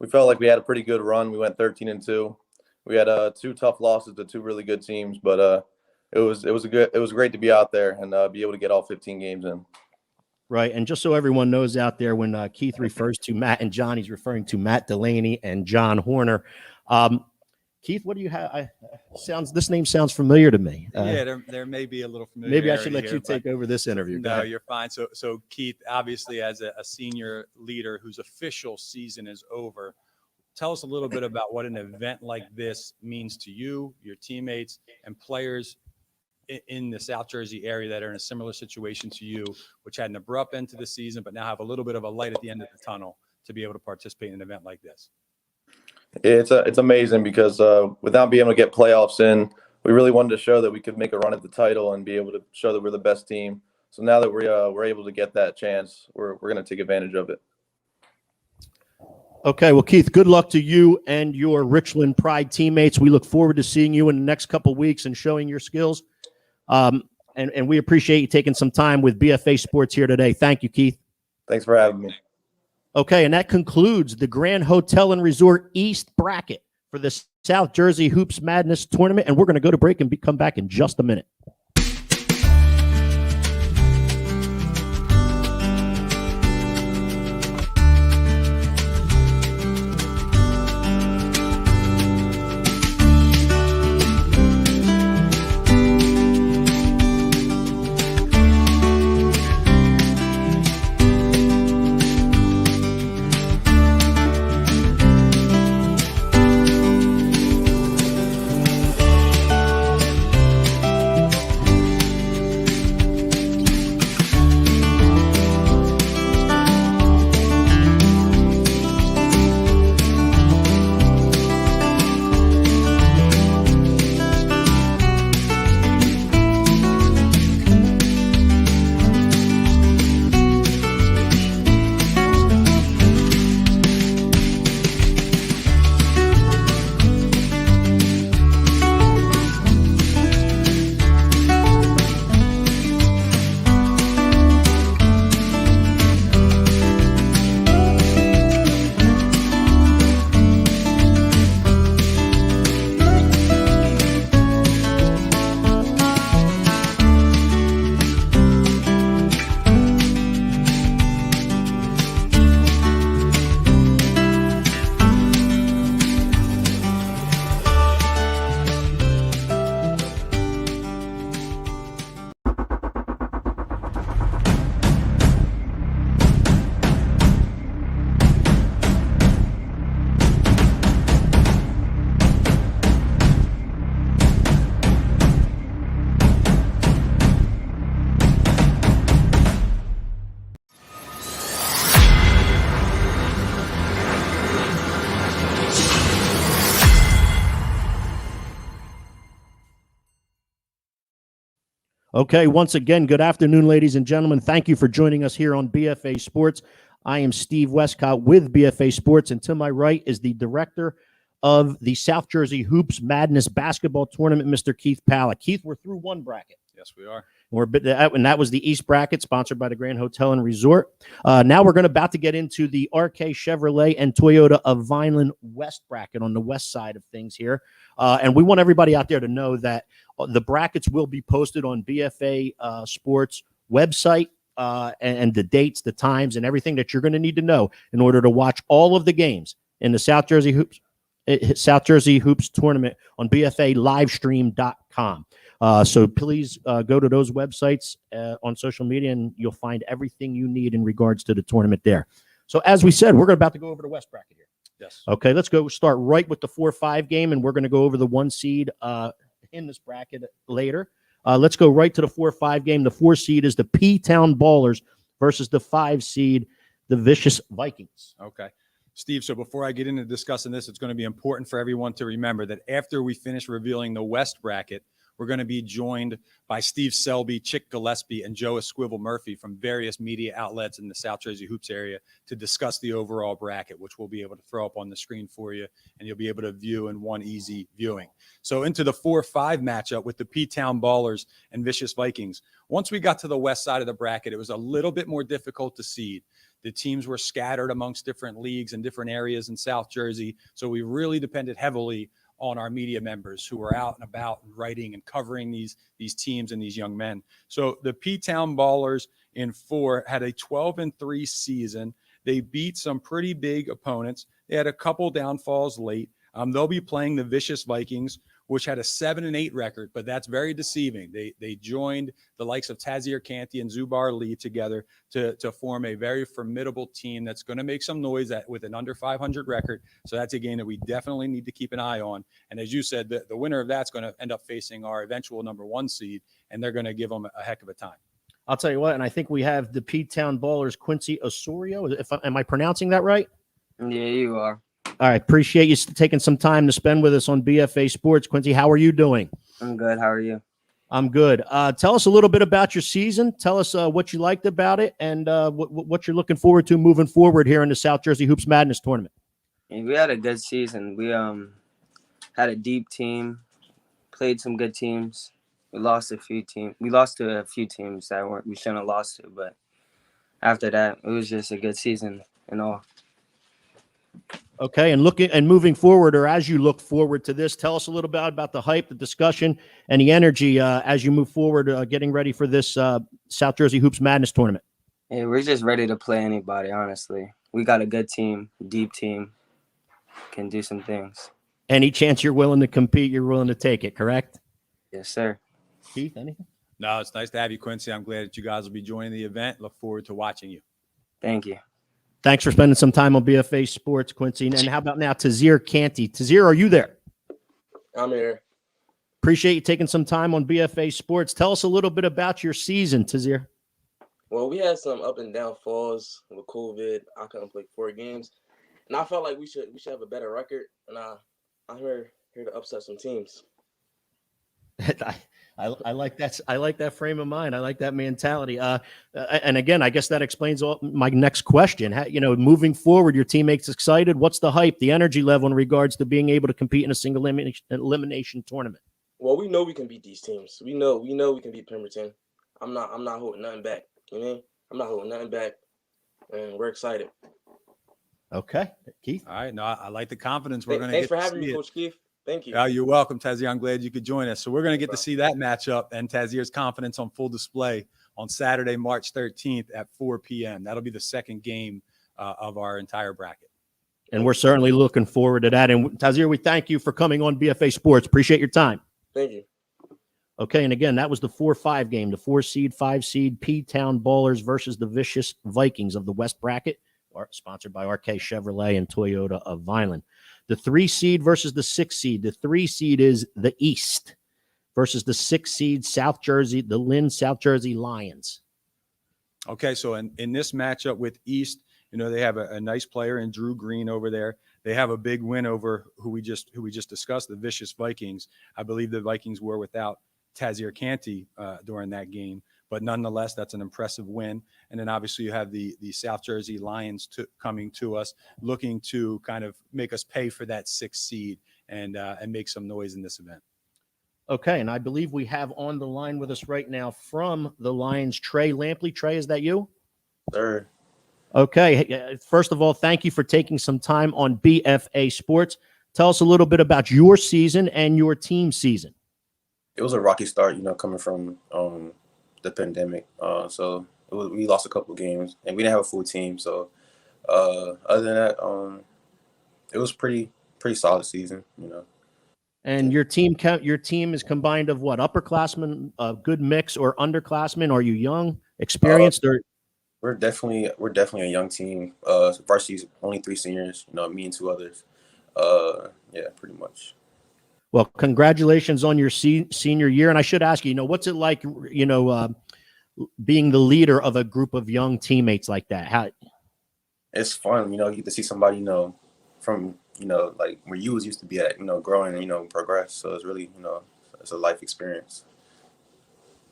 We felt like we had a pretty good run. We went 13-2. We had 2 tough losses to 2 really good teams, but it was great to be out there and be able to get all 15 games in. Right, and just so everyone knows out there, when Keith refers to Matt and John, he's referring to Matt Delaney and John Horner. Keith, what do you have? This name sounds familiar to me. Yeah, there may be a little familiar. Maybe I should let you take over this interview. No, you're fine. So Keith, obviously, as a senior leader whose official season is over, tell us a little bit about what an event like this means to you, your teammates, and players in the South Jersey area that are in a similar situation to you, which had an abrupt end to the season, but now have a little bit of a light at the end of the tunnel to be able to participate in an event like this. It's amazing because without being able to get playoffs in, we really wanted to show that we could make a run at the title and be able to show that we're the best team. So now that we're able to get that chance, we're going to take advantage of it. Okay, well, Keith, good luck to you and your Richland Pride teammates. We look forward to seeing you in the next couple of weeks and showing your skills. And we appreciate you taking some time with BFA Sports here today. Thank you, Keith. Thanks for having me. Okay, and that concludes the Grand Hotel and Resort East bracket for the South Jersey Hoops Madness tournament. And we're going to go to break and come back in just a minute. Okay, once again, good afternoon, ladies and gentlemen. Thank you for joining us here on BFA Sports. I am Steve Westcott with BFA Sports, and to my right is the director of the South Jersey Hoops Madness basketball tournament, Mr. Keith Pala. Keith, we're through one bracket. Yes, we are. And that was the East bracket, sponsored by the Grand Hotel and Resort. Now we're about to get into the RK Chevrolet and Toyota of Vineland West bracket on the west side of things here. And we want everybody out there to know that the brackets will be posted on BFA Sports website and the dates, the times, and everything that you're going to need to know in order to watch all of the games in the South Jersey Hoops tournament on BFALivestream.com. So please go to those websites on social media, and you'll find everything you need in regards to the tournament there. So as we said, we're about to go over the West bracket here. Yes. Okay, let's go start right with the 4-5 game, and we're going to go over the 1 seed in this bracket later. Let's go right to the 4-5 game. The 4 seed is the P-Town Ballers versus the 5 seed, the Vicious Vikings. Okay. Steve, so before I get into discussing this, it's going to be important for everyone to remember that after we finish revealing the West bracket, we're going to be joined by Steve Selby, Chick Gillespie, and Joe Esquivel Murphy from various media outlets in the South Jersey Hoops area to discuss the overall bracket, which we'll be able to throw up on the screen for you, and you'll be able to view in one easy viewing. So into the 4-5 matchup with the P-Town Ballers and Vicious Vikings. Once we got to the west side of the bracket, it was a little bit more difficult to seed. The teams were scattered amongst different leagues and different areas in South Jersey, so we really depended heavily on our media members who were out and about and writing and covering these teams and these young men. So the P-Town Ballers in 4 had a 12-3 season. They beat some pretty big opponents. They had a couple downfalls late. They'll be playing the Vicious Vikings, which had a 7-8 record, but that's very deceiving. They joined the likes of Tazir Canty and Zubar Lee together to form a very formidable team that's going to make some noise with an under 500 record. So that's a game that we definitely need to keep an eye on. And as you said, the winner of that's going to end up facing our eventual number 1 seed, and they're going to give them a heck of a time. I'll tell you what, and I think we have the P-Town Ballers, Quincy Osorio. Am I pronouncing that right? Yeah, you are. All right. Appreciate you taking some time to spend with us on BFA Sports. Quincy, how are you doing? I'm good. How are you? I'm good. Tell us a little bit about your season. Tell us what you liked about it and what you're looking forward to moving forward here in the South Jersey Hoops Madness tournament. Yeah, we had a good season. We had a deep team, played some good teams. We lost to a few teams that we shouldn't have lost to, but after that, it was just a good season and all. Okay, and moving forward, or as you look forward to this, tell us a little bit about the hype, the discussion, and the energy as you move forward, getting ready for this South Jersey Hoops Madness tournament. Yeah, we're just ready to play anybody, honestly. We got a good team, deep team, can do some things. Any chance you're willing to compete, you're willing to take it, correct? Yes, sir. Keith, anything? No, it's nice to have you, Quincy. I'm glad that you guys will be joining the event. Look forward to watching you. Thank you. Thanks for spending some time on BFA Sports, Quincy. And how about now, Tazir Canty? Tazir, are you there? I'm here. Appreciate you taking some time on BFA Sports. Tell us a little bit about your season, Tazir. Well, we had some up and down falls with COVID. I couldn't play 4 games, and I felt like we should have a better record. And I'm here to upset some teams. I like that. I like that frame of mind. I like that mentality. And again, I guess that explains my next question. Moving forward, your teammates excited. What's the hype, the energy level in regards to being able to compete in a single elimination tournament? Well, we know we can beat these teams. We know we can beat Pemberton. I'm not holding nothing back. You know, I'm not holding nothing back, and we're excited. Okay, Keith. All right. No, I like the confidence we're going to get. Thanks for to having see me, it. Coach Keith. Thank you. Oh, you're welcome, Tazir. I'm glad you could join us. So we're going to get to see that matchup and Tazir's confidence on full display on Saturday, March 13th at 4 p.m. That'll be the second game of our entire bracket. And we're certainly looking forward to that. And Tazir, we thank you for coming on BFA Sports. Appreciate your time. Thank you. Okay, and again, that was the 4-5 game, the 4-seed, 5-seed P-Town Ballers versus the Vicious Vikings of the West Bracket, sponsored by RK Chevrolet and Toyota of Vineland. The 3-seed versus the 6-seed. The 3-seed is the East versus the 6-seed South Jersey, the Lynn South Jersey Lions. Okay, so in this matchup with East, they have a nice player in Drew Green over there. They have a big win over who we just discussed, the Vicious Vikings. I believe the Vikings were without Tazir Canty during that game. But nonetheless, that's an impressive win. And then obviously you have the South Jersey Lions coming to us, looking to kind of make us pay for that 6th seed and make some noise in this event. Okay, and I believe we have on the line with us right now from the Lions, Trey Lampley. Trey, is that you? Sir. Okay, first of all, thank you for taking some time on BFA Sports. Tell us a little bit about your season and your team season. It was a rocky start, coming from the pandemic. So we lost a couple of games and we didn't have a full team. So other than that, it was pretty solid season, And your team is combined of what? Upperclassmen, a good mix, or underclassmen? Are you young, experienced, or? We're definitely a young team. Varsity's only 3 seniors, me and 2 others. Yeah, pretty much. Well, congratulations on your senior year. And I should ask you, what's it like, being the leader of a group of young teammates like that? How? It's fun, you get to see somebody, from, like where you was used to be at, growing, progress. So it's really, it's a life experience.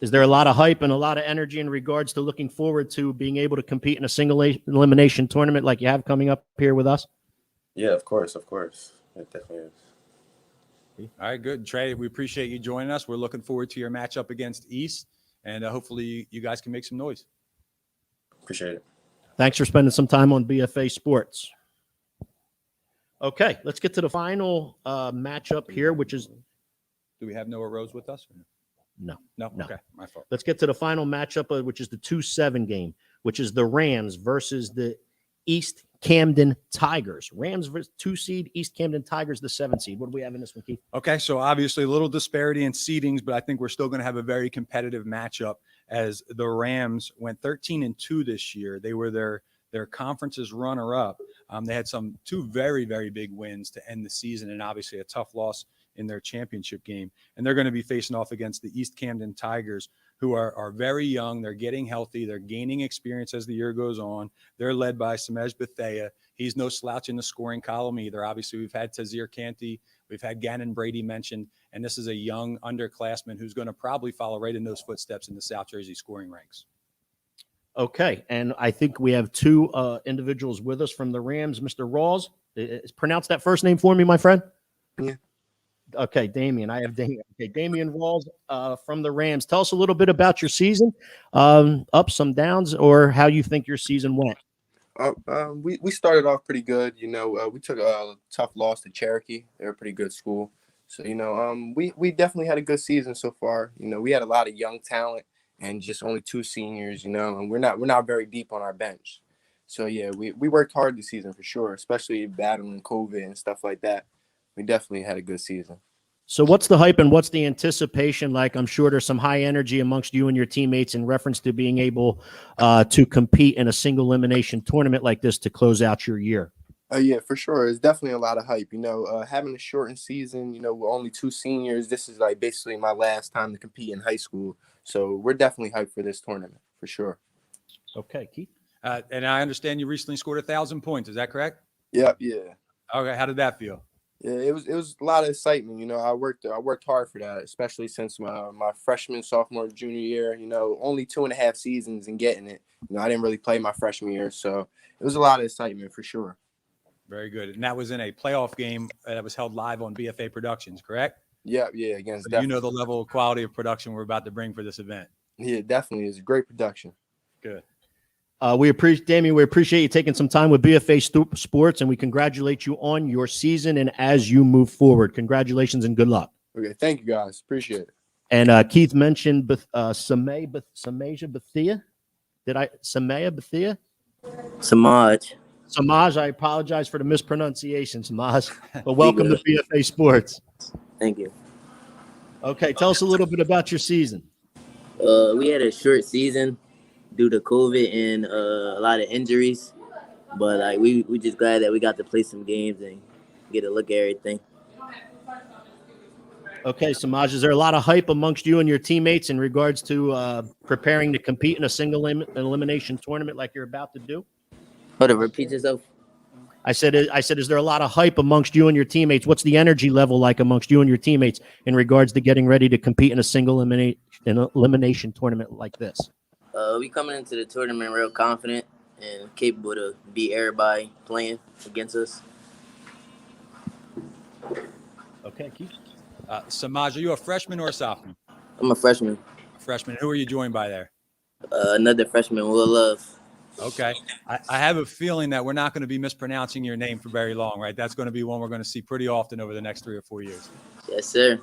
Is there a lot of hype and a lot of energy in regards to looking forward to being able to compete in a single elimination tournament like you have coming up here with us? Yeah, of course. It definitely is. All right, good. Trey, we appreciate you joining us. We're looking forward to your matchup against East, and hopefully you guys can make some noise. Appreciate it. Thanks for spending some time on BFA Sports. Okay, let's get to the final matchup here, which is... Do we have Noah Rose with us? No. Okay, my fault. Let's get to the final matchup, which is the 2-7 game, which is the Rams versus the East Camden Tigers. Rams versus 2 seed, East Camden Tigers, the 7 seed. What do we have in this one, Keith? Okay, so obviously a little disparity in seedings, but I think we're still going to have a very competitive matchup as the Rams went 13-2 this year. They were their conference's runner-up. They had two very, very big wins to end the season and obviously a tough loss in their championship game. And they're going to be facing off against the East Camden Tigers, who are very young. They're getting healthy. They're gaining experience as the year goes on. They're led by Samej Bethea. He's no slouch in the scoring column either. Obviously, we've had Tazir Canty. We've had Gannon Brady mentioned. And this is a young underclassman who's going to probably follow right in those footsteps in the South Jersey scoring ranks. Okay, and I think we have 2 individuals with us from the Rams. Mr. Rawls, pronounce that first name for me, my friend. Yeah. Okay, Damian. I have Damian. Okay, Damian Rawls from the Rams. Tell us a little bit about your season, ups, some downs, or how you think your season went. We started off pretty good. We took a tough loss to Cherokee. They're a pretty good school. So, we definitely had a good season so far. We had a lot of young talent and just only 2 seniors, and we're not very deep on our bench. So, yeah, we worked hard this season for sure, especially battling COVID and stuff like that. We definitely had a good season. So what's the hype and what's the anticipation like? I'm sure there's some high energy amongst you and your teammates in reference to being able to compete in a single elimination tournament like this to close out your year. Yeah, for sure. It's definitely a lot of hype. Having a shortened season, we're only 2 seniors. This is like basically my last time to compete in high school. So we're definitely hyped for this tournament, for sure. Okay, Keith. And I understand you recently scored 1,000 points. Is that correct? Yeah. Okay, how did that feel? Yeah, it was a lot of excitement. I worked hard for that, especially since my freshman, sophomore, junior year. Only 2.5 seasons and getting it. I didn't really play my freshman year, so it was a lot of excitement for sure. Very good. And that was in a playoff game that was held live on BFA Productions, correct? Yeah, against. So you know the level of quality of production we're about to bring for this event. Yeah, definitely, it's a great production. Good. We appreciate, Damien, we appreciate you taking some time with BFA Sports, and we congratulate you on your season and as you move forward. Congratulations and good luck. Okay, thank you, guys. Appreciate it. And Keith mentioned Samaya Bethea. Samaya Bethea? Samaj, I apologize for the mispronunciation, Samaj. But welcome to BFA Sports. Thank you. Okay, tell us a little bit about your season. We had a short season due to COVID and a lot of injuries, but we just glad that we got to play some games and get a look at everything. Okay, Samaj, is there a lot of hype amongst you and your teammates in regards to preparing to compete in a single elimination tournament like you're about to do? Hold on, repeat yourself. I said, is there a lot of hype amongst you and your teammates? What's the energy level like amongst you and your teammates in regards to getting ready to compete in a single elimination tournament like this? We coming into the tournament real confident and capable to beat everybody playing against us. Okay, Keith. Samaj, are you a freshman or a sophomore? I'm a freshman. Freshman. Who are you joined by there? Another freshman, Will Love. Okay. I have a feeling that we're not going to be mispronouncing your name for very long, right? That's going to be one we're going to see pretty often over the next 3 or 4 years. Yes, sir.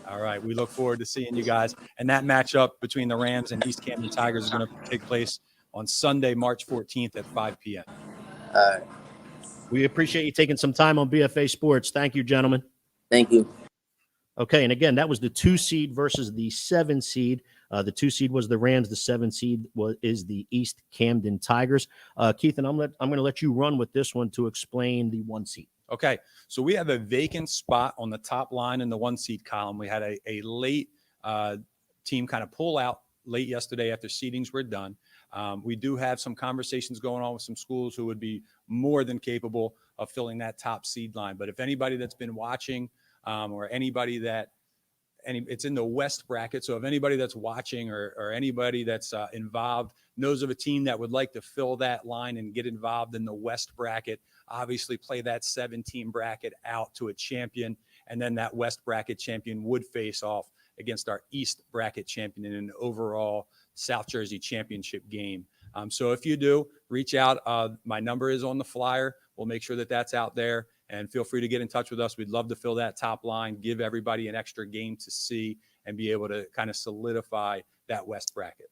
All right. We look forward to seeing you guys. And that matchup between the Rams and East Camden Tigers is going to take place on Sunday, March 14th at 5 p.m. All right. We appreciate you taking some time on BFA Sports. Thank you, gentlemen. Thank you. Okay, and again, that was the 2 seed versus the 7 seed. The 2 seed was the Rams. The 7 seed is the East Camden Tigers. Keith, and I'm going to let you run with this one to explain the 1 seed. Okay, so we have a vacant spot on the top line in the 1 seed column. We had a late team kind of pull out late yesterday after seedings were done. We do have some conversations going on with some schools who would be more than capable of filling that top seed line. But if anybody that's been watching or anybody that it's in the West bracket. So if anybody that's watching or anybody that's involved knows of a team that would like to fill that line and get involved in the West bracket, obviously play that 7-team bracket out to a champion. And then that West bracket champion would face off against our East bracket champion in an overall South Jersey championship game. So if you do, reach out. My number is on the flyer. We'll make sure that that's out there, and feel free to get in touch with us. We'd love to fill that top line, give everybody an extra game to see, and be able to kind of solidify that West bracket.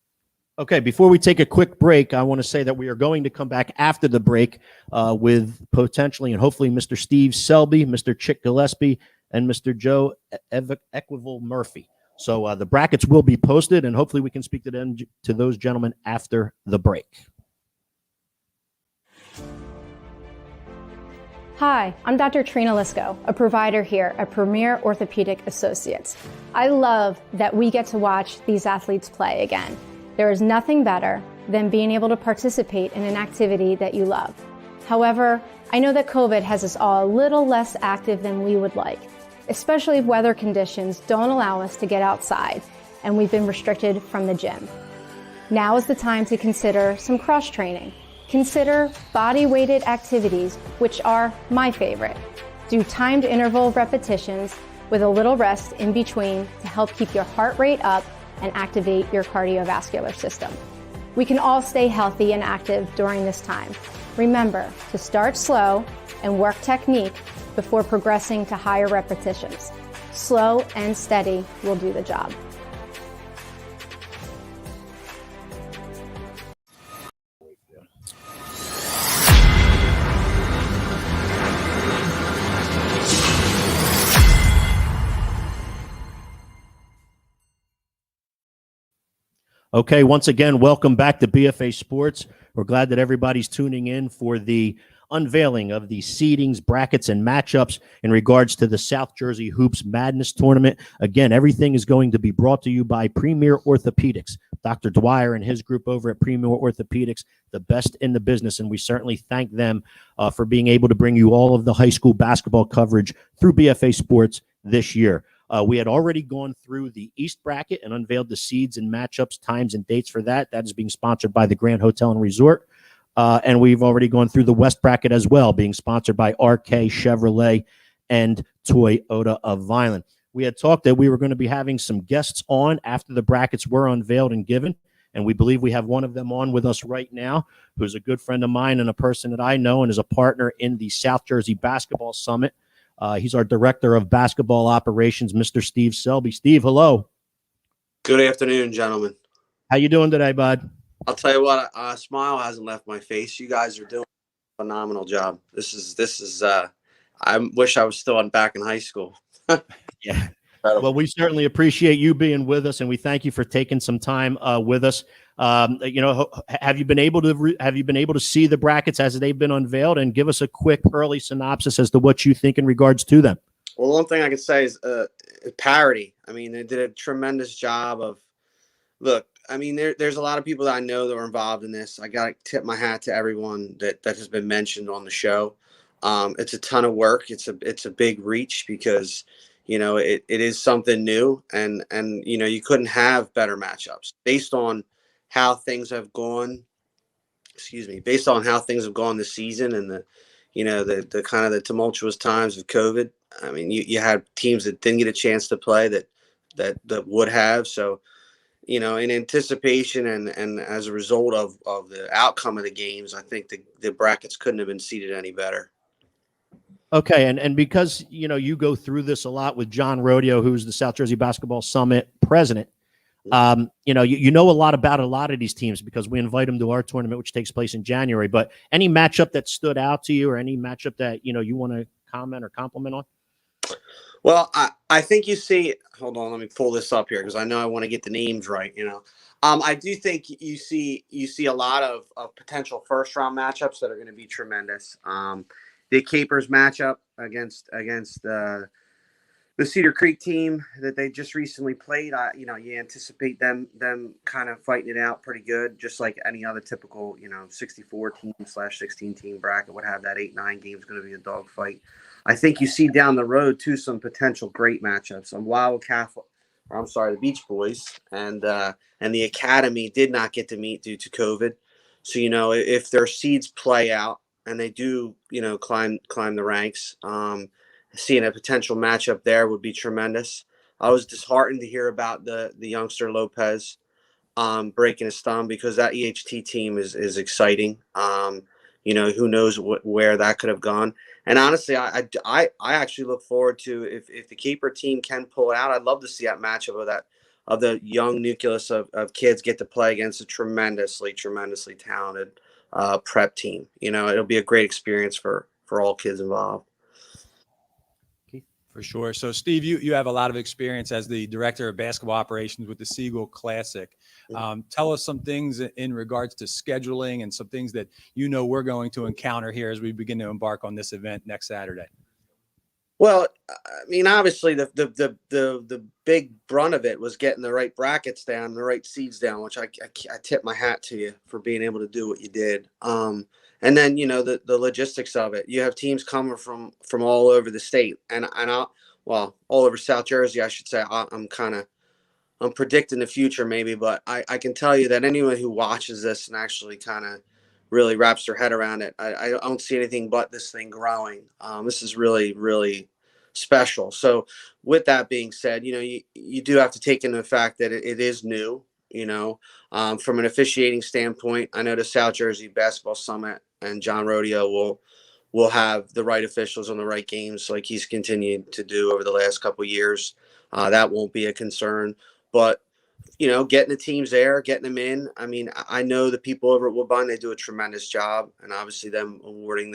Okay, before we take a quick break, I want to say that we are going to come back after the break with potentially and hopefully Mr. Steve Selby, Mr. Chick Gillespie, and Mr. Joe Equival Murphy. So the brackets will be posted, and hopefully we can speak to them, to those gentlemen after the break. Hi, I'm Dr. Trina Lisco, a provider here at Premier Orthopedic Associates. I love that we get to watch these athletes play again. There is nothing better than being able to participate in an activity that you love. However, I know that COVID has us all a little less active than we would like, especially if weather conditions don't allow us to get outside and we've been restricted from the gym. Now is the time to consider some cross training. Consider body-weighted activities, which are my favorite. Do timed interval repetitions with a little rest in between to help keep your heart rate up and activate your cardiovascular system. We can all stay healthy and active during this time. Remember to start slow and work technique before progressing to higher repetitions. Slow and steady will do the job. Okay, once again, welcome back to BFA Sports. We're glad that everybody's tuning in for the unveiling of the seedings, brackets, and matchups in regards to the South Jersey Hoops Madness Tournament. Again, everything is going to be brought to you by Premier Orthopedics. Dr. Dwyer and his group over at Premier Orthopedics, the best in the business, and we certainly thank them for being able to bring you all of the high school basketball coverage through BFA Sports this year. We had already gone through the East bracket and unveiled the seeds and matchups, times, and dates for that. That is being sponsored by the Grand Hotel and Resort. And we've already gone through the West bracket as well, being sponsored by RK Chevrolet and Toyota of Vineland. We had talked that we were going to be having some guests on after the brackets were unveiled and given, and we believe we have one of them on with us right now, who's a good friend of mine and a person that I know and is a partner in the South Jersey Basketball Summit. He's our Director of Basketball Operations, Mr. Steve Selby. Steve, hello. Good afternoon, gentlemen. How you doing today, bud? I'll tell you what, a smile hasn't left my face. You guys are doing a phenomenal job. This is. I wish I was still back in high school. Yeah. Well, we certainly appreciate you being with us, and we thank you for taking some time with us. Have you been able to see the brackets as they've been unveiled, and give us a quick early synopsis as to what you think in regards to them? Well, one thing I can say is parity. I mean, they did a tremendous job of. Look, I mean, there's a lot of people that I know that were involved in this. I got to tip my hat to everyone that has been mentioned on the show. It's a ton of work. It's a big reach because. It is something new, and you couldn't have better matchups based on how things have gone. Based on how things have gone this season and the kind of the tumultuous times of COVID. I mean, you had teams that didn't get a chance to play that would have. So, in anticipation and as a result of the outcome of the games, I think the brackets couldn't have been seeded any better. Okay, and because you go through this a lot with John Rodeo, who's the South Jersey Basketball Summit president, you know a lot about a lot of these teams because we invite them to our tournament, which takes place in January. But any matchup that stood out to you, or any matchup that you want to comment or compliment on? Well, I think you see. Hold on, let me pull this up here because I know I want to get the names right. I do think you see a lot of potential first round matchups that are going to be tremendous. The Capers matchup against the Cedar Creek team that they just recently played, you anticipate them kind of fighting it out pretty good, just like any other typical 64 team/16 team bracket would have. That 8-9 game is going to be a dogfight. I think you see down the road too some potential great matchups. the Beach Boys, and the academy did not get to meet due to COVID. So if their seeds play out and they do climb the ranks, seeing a potential matchup there would be tremendous. I was disheartened to hear about the youngster Lopez breaking his thumb, because that EHT team is exciting. Who knows where that could have gone. And honestly, I actually look forward to if the keeper team can pull it out. I'd love to see that matchup of the young nucleus of kids get to play against a tremendously talented prep team. It'll be a great experience for all kids involved. For sure. So, Steve, you have a lot of experience as the director of basketball operations with the Siegel Classic. Tell us some things in regards to scheduling and some things that we're going to encounter here as we begin to embark on this event next Saturday. Well, I mean, obviously, the big brunt of it was getting the right brackets down, the right seeds down, which I tip my hat to you for being able to do what you did. And then the logistics of it. You have teams coming from all over the state, and all over South Jersey, I should say. I'm predicting the future maybe, but I can tell you that anyone who watches this and actually kind of really wraps their head around it, I don't see anything but this thing growing. This is really, really special. So with that being said, you do have to take into the fact that it is new. From an officiating standpoint, I know the South Jersey Basketball Summit and John Rodeo will have the right officials on the right games, like he's continued to do over the last couple of years. That won't be a concern. But getting the teams there, getting them in. I mean, I know the people over at Woodbine, they do a tremendous job, and obviously them awarding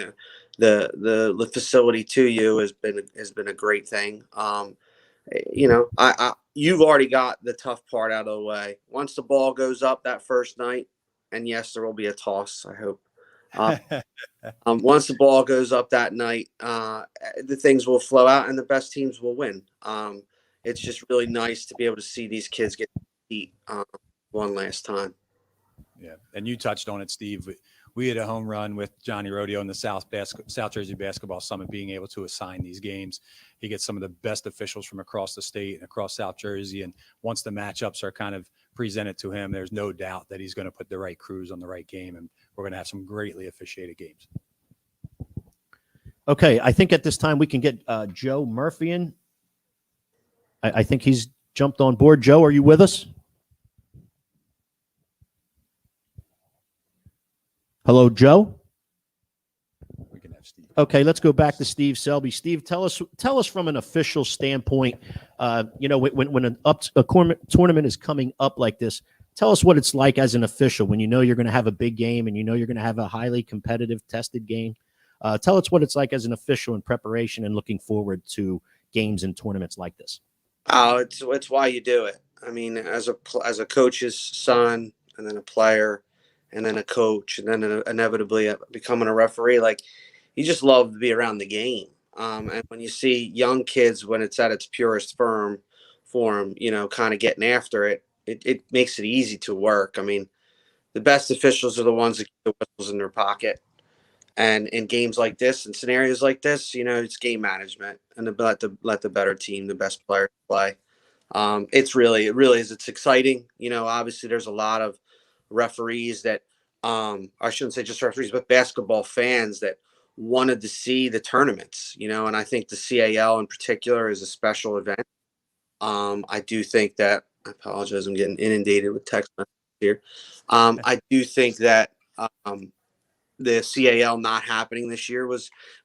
the facility to you has been a great thing. You've already got the tough part out of the way. Once the ball goes up that first night, and yes, there will be a toss, I hope. Once the ball goes up that night, the things will flow out and the best teams will win. It's just really nice to be able to see these kids get beat one last time. Yeah, and you touched on it, Steve. We had a home run with Johnny Rodeo in the South Jersey Basketball Summit, being able to assign these games. He gets some of the best officials from across the state and across South Jersey. And once the matchups are kind of presented to him, there's no doubt that he's going to put the right crews on the right game. And we're going to have some greatly officiated games. Okay, I think at this time we can get Joe Murphy in. I think he's jumped on board. Joe, are you with us? Hello, Joe? We can have Steve. Okay, let's go back to Steve Selby. Steve, tell us from an official standpoint, when a tournament is coming up like this, tell us what it's like as an official when you're going to have a big game and you're going to have a highly competitive, tested game. Tell us what it's like as an official in preparation and looking forward to games and tournaments like this. Oh, it's why you do it. I mean, as a coach's son, and then a player, and then a coach, and then inevitably becoming a referee, like, you just love to be around the game. And when you see young kids, when it's at its purest form, kind of getting after it, it makes it easy to work. I mean, the best officials are the ones that keep the whistles in their pocket. And in games like this and scenarios like this, it's game management and let the better team, the best player play. It really is. It's exciting. Obviously there's a lot of referees that, I shouldn't say just referees, but basketball fans that wanted to see the tournaments, and I think the CAL in particular is a special event. I do think that, I apologize, I'm getting inundated with text messages here. I do think that, the CAL not happening this year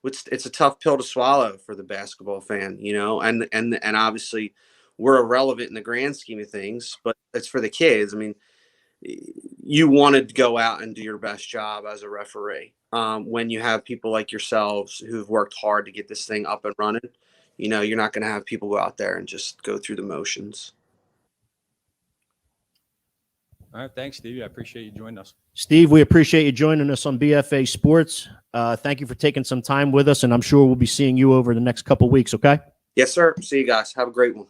it's a tough pill to swallow for the basketball fan, and obviously we're irrelevant in the grand scheme of things, but it's for the kids. I mean, you wanted to go out and do your best job as a referee. When you have people like yourselves who've worked hard to get this thing up and running, you're not going to have people go out there and just go through the motions. All right. Thanks, Steve. I appreciate you joining us. Steve, we appreciate you joining us on BFA Sports. Thank you for taking some time with us, and I'm sure we'll be seeing you over the next couple of weeks, okay? Yes, sir. See you guys. Have a great one.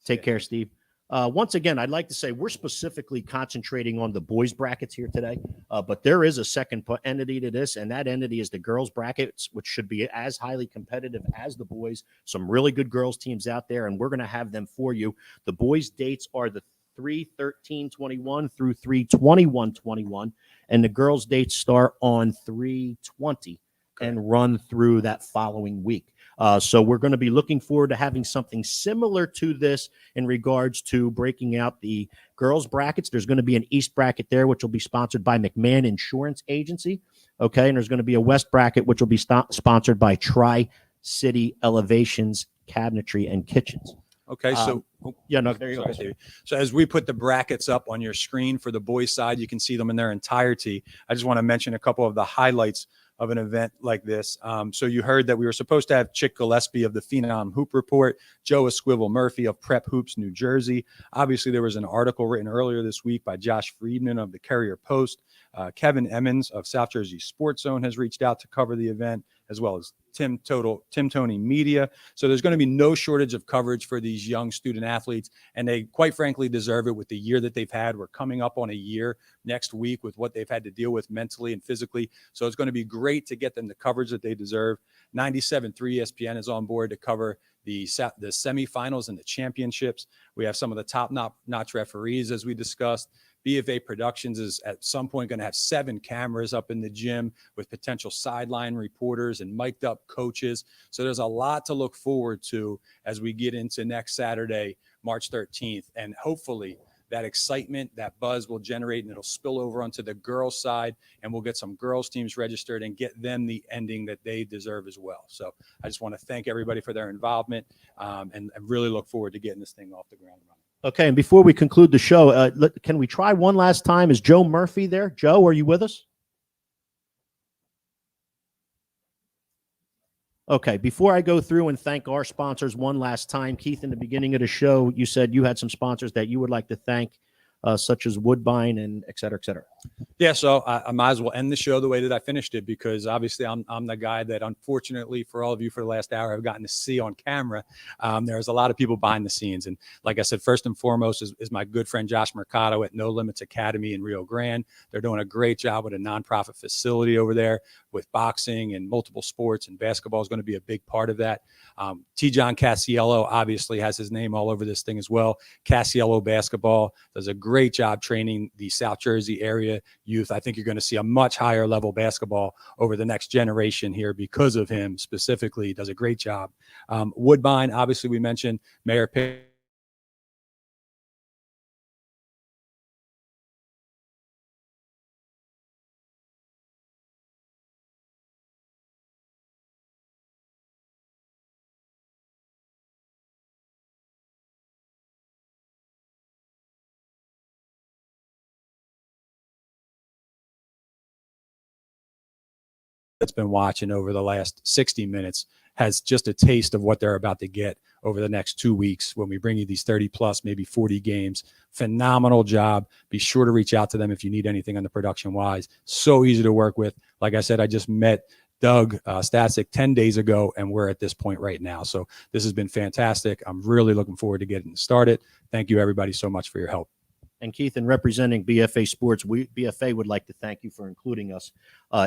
Take care, Steve. Once again, I'd like to say we're specifically concentrating on the boys brackets here today, but there is a second entity to this, and that entity is the girls brackets, which should be as highly competitive as the boys. Some really good girls teams out there, and we're going to have them for you. The boys dates are the 3/13/21 through 3/21/21, and the girls dates start on 3/20 and run through that following week. So we're going to be looking forward to having something similar to this in regards to breaking out the girls brackets. There's going to be an East bracket there, which will be sponsored by McMahon Insurance Agency. Okay. And there's going to be a West bracket, which will be sponsored by Tri-City Elevations, Cabinetry, and Kitchens. Okay, so yeah, no, there you sorry, go. David. So as we put the brackets up on your screen for the boys side, you can see them in their entirety. I just want to mention a couple of the highlights of an event like this. So you heard that we were supposed to have Chick Gillespie of the Phenom Hoop Report, Joe Esquivel Murphy of Prep Hoops, New Jersey. Obviously, there was an article written earlier this week by Josh Friedman of the Courier Post. Kevin Emmons of South Jersey Sports Zone has reached out to cover the event, as well as Tim Toney Media. So there's going to be no shortage of coverage for these young student athletes, and they quite frankly deserve it with the year that they've had. We're coming up on a year next week with what they've had to deal with mentally and physically. So it's going to be great to get them the coverage that they deserve. 97.3 ESPN is on board to cover the semifinals and the championships. We have some of the top-notch referees, as we discussed. BFA Productions is at some point going to have 7 cameras up in the gym with potential sideline reporters and mic'd up coaches. So there's a lot to look forward to as we get into next Saturday, March 13th. And hopefully that excitement, that buzz will generate and it'll spill over onto the girls' side, and we'll get some girls' teams registered and get them the ending that they deserve as well. So I just want to thank everybody for their involvement, and I really look forward to getting this thing off the ground running. Okay, and before we conclude the show, can we try one last time? Is Joe Murphy there? Joe, are you with us? Okay, before I go through and thank our sponsors one last time, Keith, in the beginning of the show, you said you had some sponsors that you would like to thank, such as Woodbine and et cetera, et cetera. Yeah, so I might as well end the show the way that I finished it, because obviously I'm the guy that, unfortunately for all of you for the last hour, I've gotten to see on camera. There's a lot of people behind the scenes. And like I said, first and foremost is my good friend Josh Mercado at No Limits Academy in Rio Grande. They're doing a great job with a nonprofit facility over there with boxing and multiple sports, and basketball is going to be a big part of that. T. John Cassiello obviously has his name all over this thing as well. Cassiello Basketball does a great job training the South Jersey area youth. I think you're going to see a much higher level basketball over the next generation here because of him specifically. He does a great job. Woodbine, obviously we mentioned Mayor Pitt. That's been watching over the last 60 minutes has just a taste of what they're about to get over the next 2 weeks when we bring you these 30 plus, maybe 40 games. Phenomenal job. Be sure to reach out to them if you need anything on the production wise. So easy to work with. Like I said, I just met Doug Stasic 10 days ago, and we're at this point right now. So this has been fantastic. I'm really looking forward to getting started. Thank you everybody so much for your help. And Keith, in representing BFA Sports, BFA would like to thank you for including us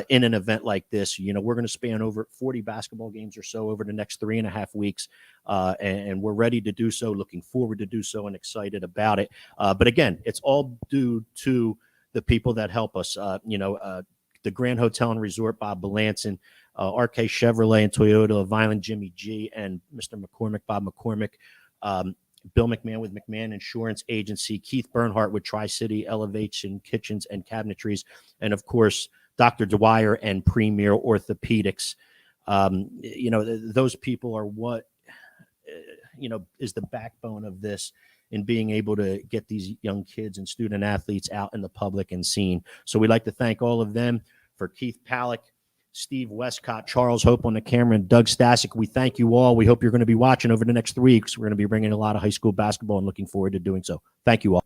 in an event like this. You know, we're going to span over 40 basketball games or so over the next 3.5 weeks, and we're ready to do so, looking forward to do so, and excited about it. But again, it's all due to the people that help us. The Grand Hotel and Resort, Bob Belanson, RK Chevrolet and Toyota, Violent Jimmy G, and Mr. McCormick, Bob McCormick, Bill McMahon with McMahon Insurance Agency, Keith Bernhardt with Tri-City Elevation Kitchens and Cabinetries, and of course, Dr. Dwyer and Premier Orthopedics. Those people are what, is the backbone of this in being able to get these young kids and student athletes out in the public and seen. So we'd like to thank all of them. For Keith Pallick, Steve Westcott, Charles Hope on the camera, and Doug Stasic, we thank you all. We hope you're going to be watching over the next 3 weeks. We're going to be bringing a lot of high school basketball and looking forward to doing so. Thank you all.